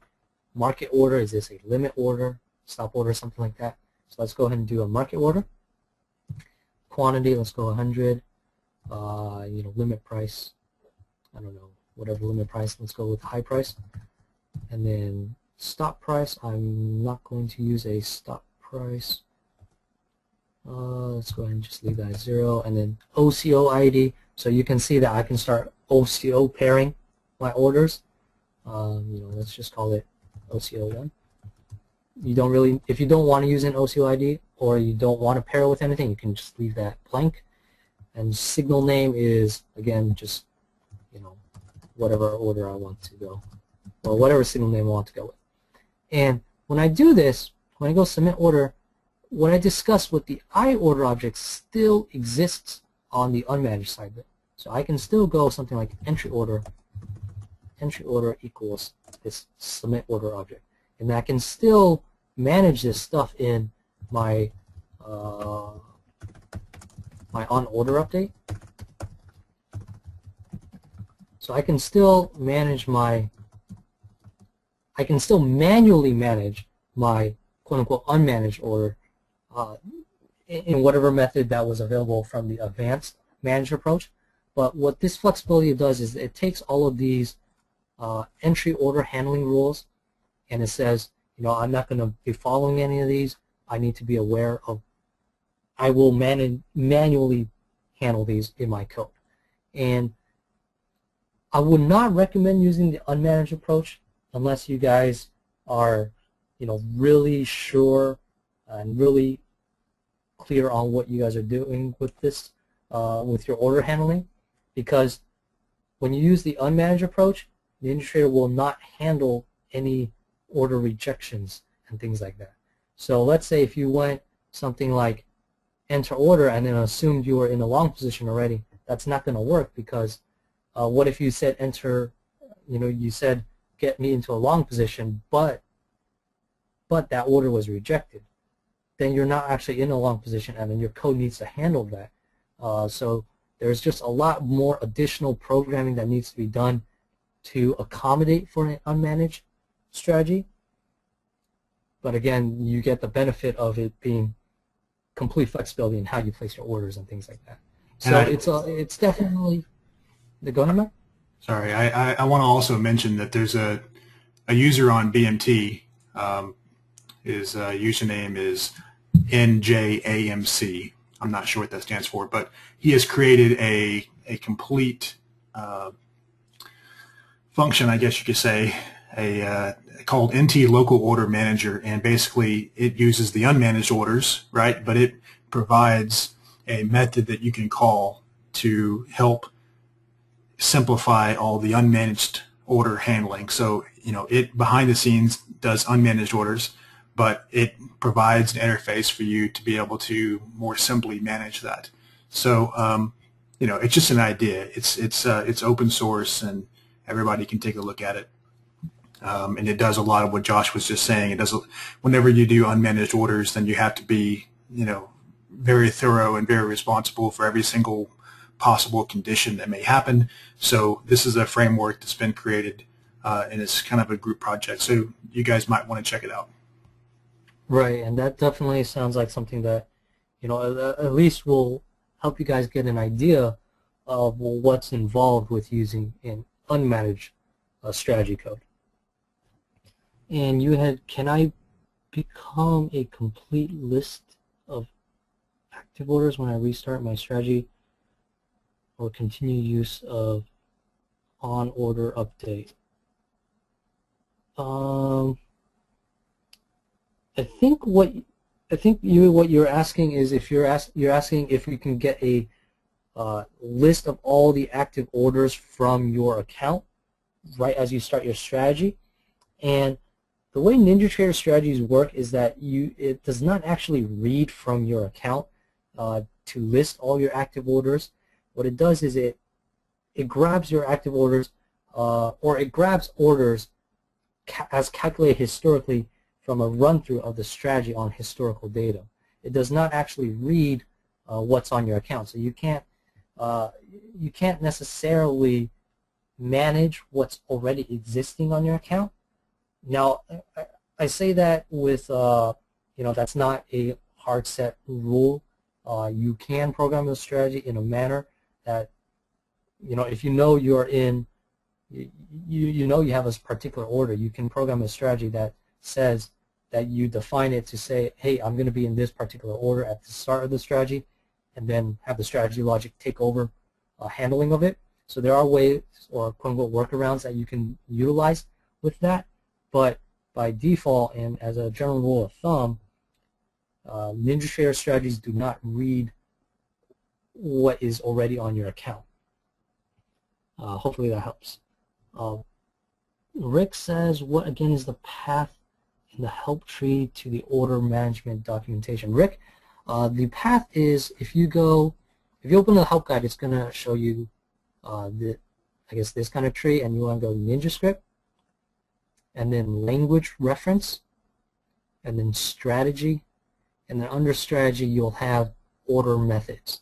market order, is this a limit order, stop order, something like that. So let's go ahead and do a market order. Quantity, let's go 100. Limit price, I don't know, whatever limit price, let's go with high price. And then stop price, I'm not going to use a stop price. Let's go ahead and just leave that at 0. And then OCO ID, so you can see that I can start OCO pairing my orders. Let's just call it OCO1. If you don't want to use an OCO ID or you don't want to pair it with anything, you can just leave that blank. And signal name is, again, just whatever order I want to go, or whatever signal name I want to go with. And when I do this, when I go submit order, what I discussed with the iOrder object still exists on the unmanaged side of it. So I can still go something like entry order equals this submit order object, and I can still manage this stuff in my my on order update. So I can still manage my, I can still manually manage my quote-unquote unmanaged order in whatever method that was available from the advanced managed approach. But what this flexibility does is it takes all of these entry order handling rules, and it says, you know, I'm not going to be following any of these. I need to be aware of, I will manually handle these in my code. And I would not recommend using the unmanaged approach unless you guys are, you know, really sure and really clear on what you guys are doing with this, with your order handling. Because when you use the unmanaged approach, the NinjaTrader will not handle any order rejections and things like that. So let's say if you went something like enter order and then assumed you were in a long position already, that's not going to work, because what if you said enter, you know, you said get me into a long position, but that order was rejected. Then you're not actually in a long position, and then your code needs to handle that. So there's just a lot more additional programming that needs to be done to accommodate for an unmanaged strategy. But again, you get the benefit of it being complete flexibility in how you place your orders and things like that. So it's definitely. Go ahead, Matt. Sorry, I want to also mention that there's a user on BMT. His username is NJAMC. I'm not sure what that stands for, but he has created a complete function, I guess you could say, called NT Local Order Manager, and basically it uses the unmanaged orders, right? But it provides a method that you can call to help simplify all the unmanaged order handling. So, you know, it behind the scenes does unmanaged orders, but it provides an interface for you to be able to more simply manage that. So, you know, it's just an idea. It's open source, and everybody can take a look at it. And it does a lot of what Josh was just saying. It does, whenever you do unmanaged orders, then you have to be, you know, very thorough and very responsible for every single possible condition that may happen. So this is a framework that's been created, and it's kind of a group project. So you guys might want to check it out. Right, and that definitely sounds like something that, you know, at least will help you guys get an idea of what's involved with using an unmanaged strategy code. And you had, can I become a complete list of active orders when I restart my strategy, or continue use of on order update? I think what you're asking is if you're asking if we can get a list of all the active orders from your account right as you start your strategy. And the way NinjaTrader strategies work is that it does not actually read from your account to list all your active orders. What it does is it grabs your active orders, or it grabs orders as calculated historically from a run-through of the strategy on historical data. It does not actually read what's on your account. So you can't necessarily manage what's already existing on your account. Now, I say that with, you know, that's not a hard set rule. You can program the strategy in a manner that, you know, if you know you're in, you know you have a particular order, you can program a strategy that says that you define it to say, hey, I'm going to be in this particular order at the start of the strategy, and then have the strategy logic take over handling of it. So there are ways, or quote-unquote workarounds, that you can utilize with that. But by default, and as a general rule of thumb, NinjaTrader strategies do not read what is already on your account. Hopefully that helps. Rick says, what again is the path in the help tree to the order management documentation. Rick, the path is if you open the help guide, it's going to show you this kind of tree, and you want to go NinjaScript, and then language reference, and then strategy, and then under strategy you'll have order methods.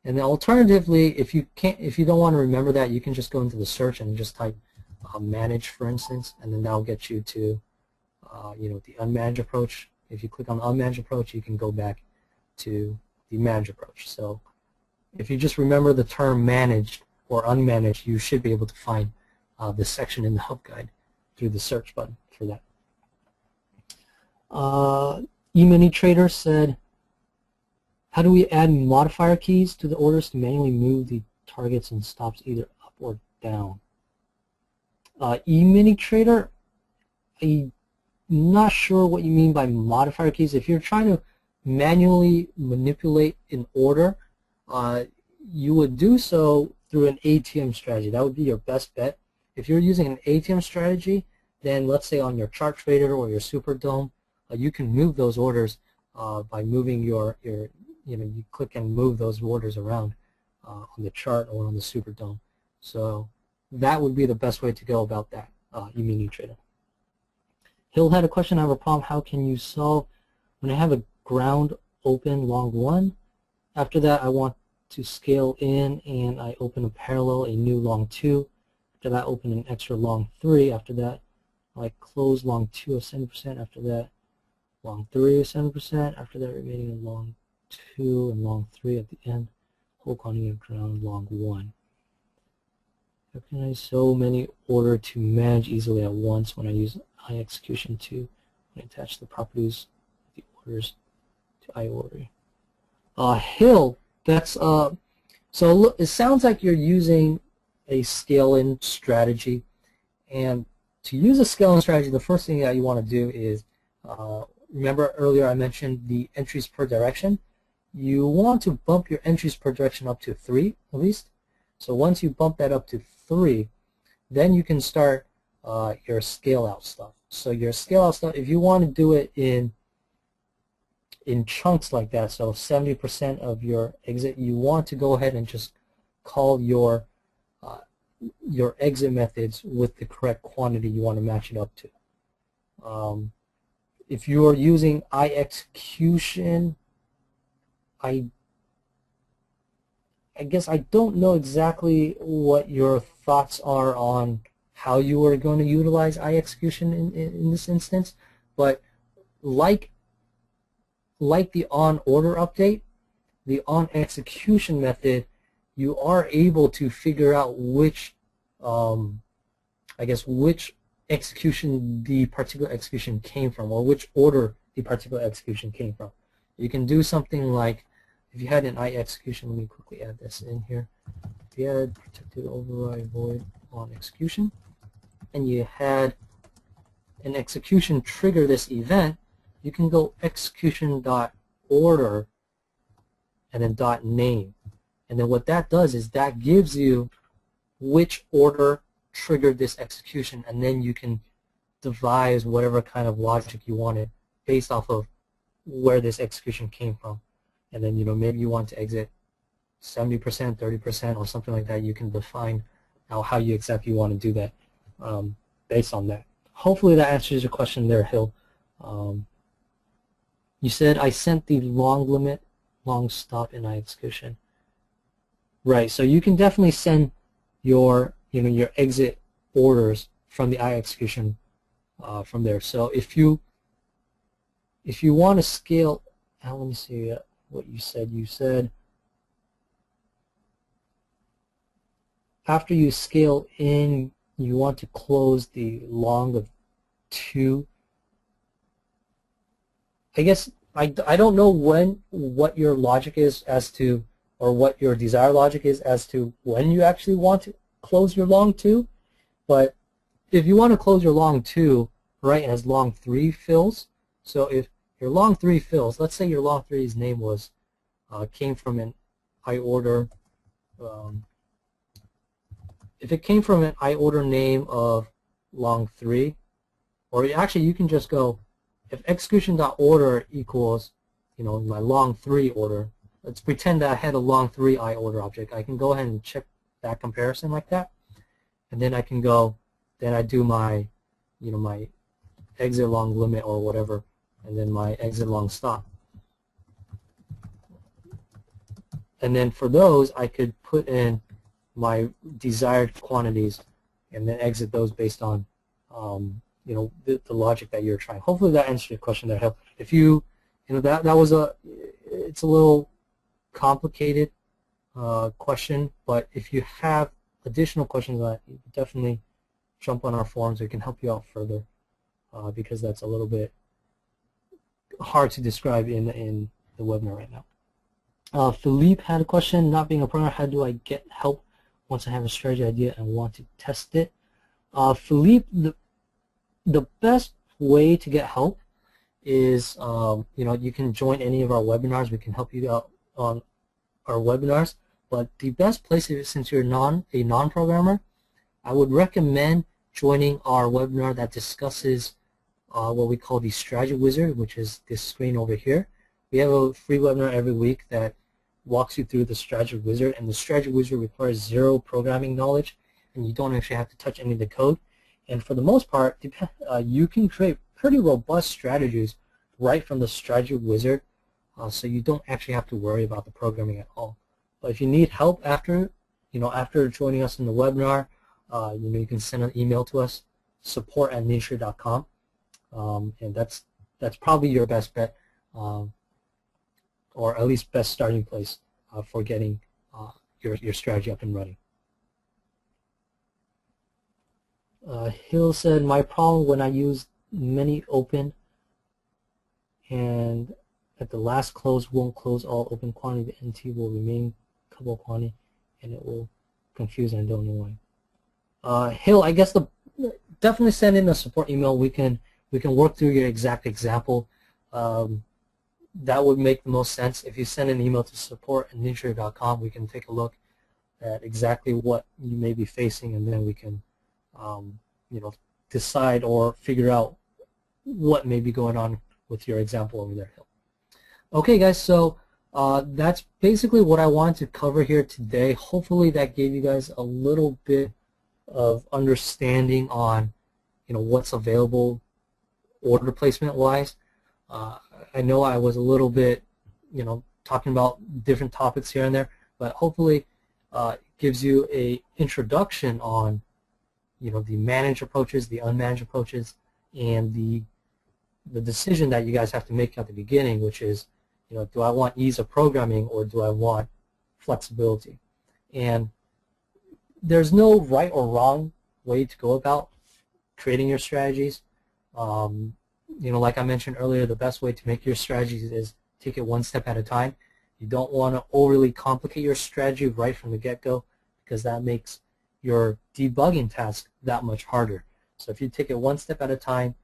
And then alternatively, if you don't want to remember that, you can just go into the search and just type manage, for instance, and then that'll get you to the unmanaged approach. If you click on the unmanaged approach, you can go back to the managed approach. So if you just remember the term managed or unmanaged, you should be able to find this section in the help guide through the search button for that. NinjaTrader said, how do we add modifier keys to the orders to manually move the targets and stops either up or down? NinjaTrader, I'm not sure what you mean by modifier keys. If you're trying to manually manipulate an order, you would do so through an ATM strategy. That would be your best bet. If you're using an ATM strategy, then let's say on your chart trader or your Superdome, you can move those orders by moving you click and move those orders around on the chart or on the Superdome. So that would be the best way to go about that, NinjaTrader. Hill had a question. I have a problem. How can you solve when I have a ground open long 1? After that, I want to scale in, and I open a parallel, a new long 2. After that, open an extra long 3. After that, I close long 2 of 70%. After that, long 3 of 7%. After that, remaining in long 2 and long 3 at the end. Whole quantity of ground long 1. How can I so many order to manage easily at once when I use iExecution to attach the properties of the orders to iOrder? Hill, that's so look, it sounds like you're using a scale-in strategy, and to use a scale-in strategy, the first thing that you want to do is remember earlier I mentioned the entries per direction. You want to bump your entries per direction up to 3 at least. So once you bump that up to 3, then you can start your scale out stuff. So your scale out stuff, if you want to do it in chunks like that, so 70% of your exit, you want to go ahead and just call your exit methods with the correct quantity you want to match it up to. If you are using iExecution, I guess I don't know exactly what your thoughts are on how you are going to utilize iExecution in this instance, but like the on order update, the on execution method, you are able to figure out which which execution the particular execution came from, or which order the particular execution came from. You can do something like, if you had an iExecution, let me quickly add this in here. If you had protected override void on execution, and you had an execution trigger this event, you can go execution.order and then .name. And then what that does is that gives you which order triggered this execution, and then you can devise whatever kind of logic you wanted based off of where this execution came from. And then maybe you want to exit 70%, 30%, or something like that. You can define how you exactly want to do that based on that. Hopefully that answers your question there, Hill. You said I sent the long limit, long stop in iExecution. Right. So you can definitely send your your exit orders from the iExecution from there. So if you want to scale, let me see what you said. You said after you scale in, you want to close the long of 2. I guess I don't know what your logic is as to, or what your desired logic is as to when you actually want to close your long 2. But if you want to close your long 2 right as long 3 fills, so if your long 3 fills, let's say your long 3's name was came from an iOrder. If it came from an iOrder name of long 3, or actually you can just go, if execution.order equals, my long 3 order, let's pretend that I had a long 3i order object. I can go ahead and check that comparison like that, and then I can go, then I do my, my exit long limit or whatever, and then my exit long stop. And then for those, I could put in my desired quantities and then exit those based on, the logic that you're trying. Hopefully that answered your question there. If that was it's a little complicated question, but if you have additional questions on that, you can definitely jump on our forums. We can help you out further because that's a little bit hard to describe in the webinar right now. Philippe had a question, not being a programmer, how do I get help once I have a strategy idea and want to test it? Philippe, the best way to get help is, you can join any of our webinars. We can help you out on our webinars. But the best place, since you're a non-programmer, I would recommend joining our webinar that discusses what we call the Strategy Wizard, which is this screen over here. We have a free webinar every week that walks you through the Strategy Wizard, and the Strategy Wizard requires 0 programming knowledge, and you don't actually have to touch any of the code. And for the most part, you can create pretty robust strategies right from the Strategy Wizard, so you don't actually have to worry about the programming at all. But if you need help after joining us in the webinar, you can send an email to us, support@ninjatrader.com, and that's probably your best bet, or at least best starting place for getting your strategy up and running. Hill said, my problem when I use many open and at the last close won't close all open quantity, the NT will remain couple quantity and it will confuse and I don't know why. Hill, I guess definitely send in a support email. We can work through your exact example. That would make the most sense. If you send an email to support@ninjatrader.com, we can take a look at exactly what you may be facing, and then we can decide or figure out what may be going on with your example over there. Okay, guys, so that's basically what I wanted to cover here today. Hopefully that gave you guys a little bit of understanding on what's available order placement wise. I know I was a little bit talking about different topics here and there, but hopefully it gives you a introduction on the managed approaches, the unmanaged approaches, and the decision that you guys have to make at the beginning, which is do I want ease of programming or do I want flexibility? And there's no right or wrong way to go about creating your strategies. Like I mentioned earlier, the best way to make your strategies is take it one step at a time. You don't want to overly complicate your strategy right from the get-go, because that makes your debugging task that much harder. So if you take it one step at a time,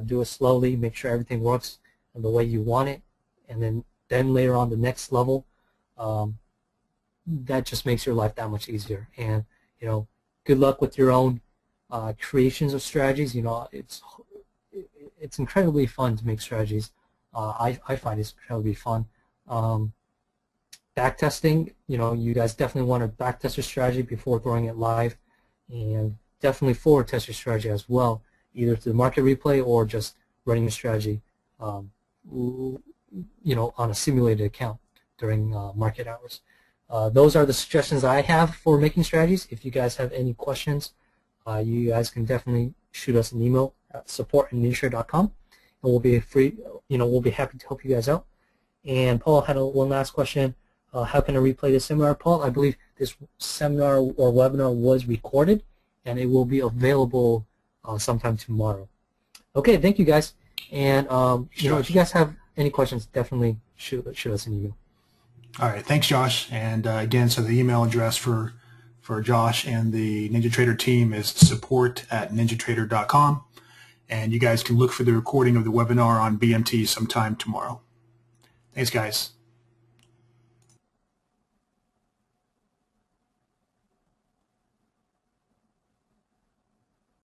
do it slowly, make sure everything works the way you want it, and then later on the next level, that just makes your life that much easier. And good luck with your own creations of strategies. It's incredibly fun to make strategies. I find it's incredibly fun. Backtesting, you guys definitely want to backtest your strategy before throwing it live, and definitely forward test your strategy as well, either through market replay or just running your strategy, on a simulated account during market hours. Those are the suggestions I have for making strategies. If you guys have any questions, you guys can definitely shoot us an email at support@ninjatrader.com, and we'll be happy to help you guys out. And Paul had one last question. How can I replay this seminar? Paul, I believe this seminar or webinar was recorded, and it will be available sometime tomorrow. Okay, thank you guys. And if you guys have any questions, definitely shoot us an email. All right, thanks, Josh. And again, so the email address for Josh and the NinjaTrader team is support@ninjatrader.com, and you guys can look for the recording of the webinar on BMT sometime tomorrow. Thanks, guys.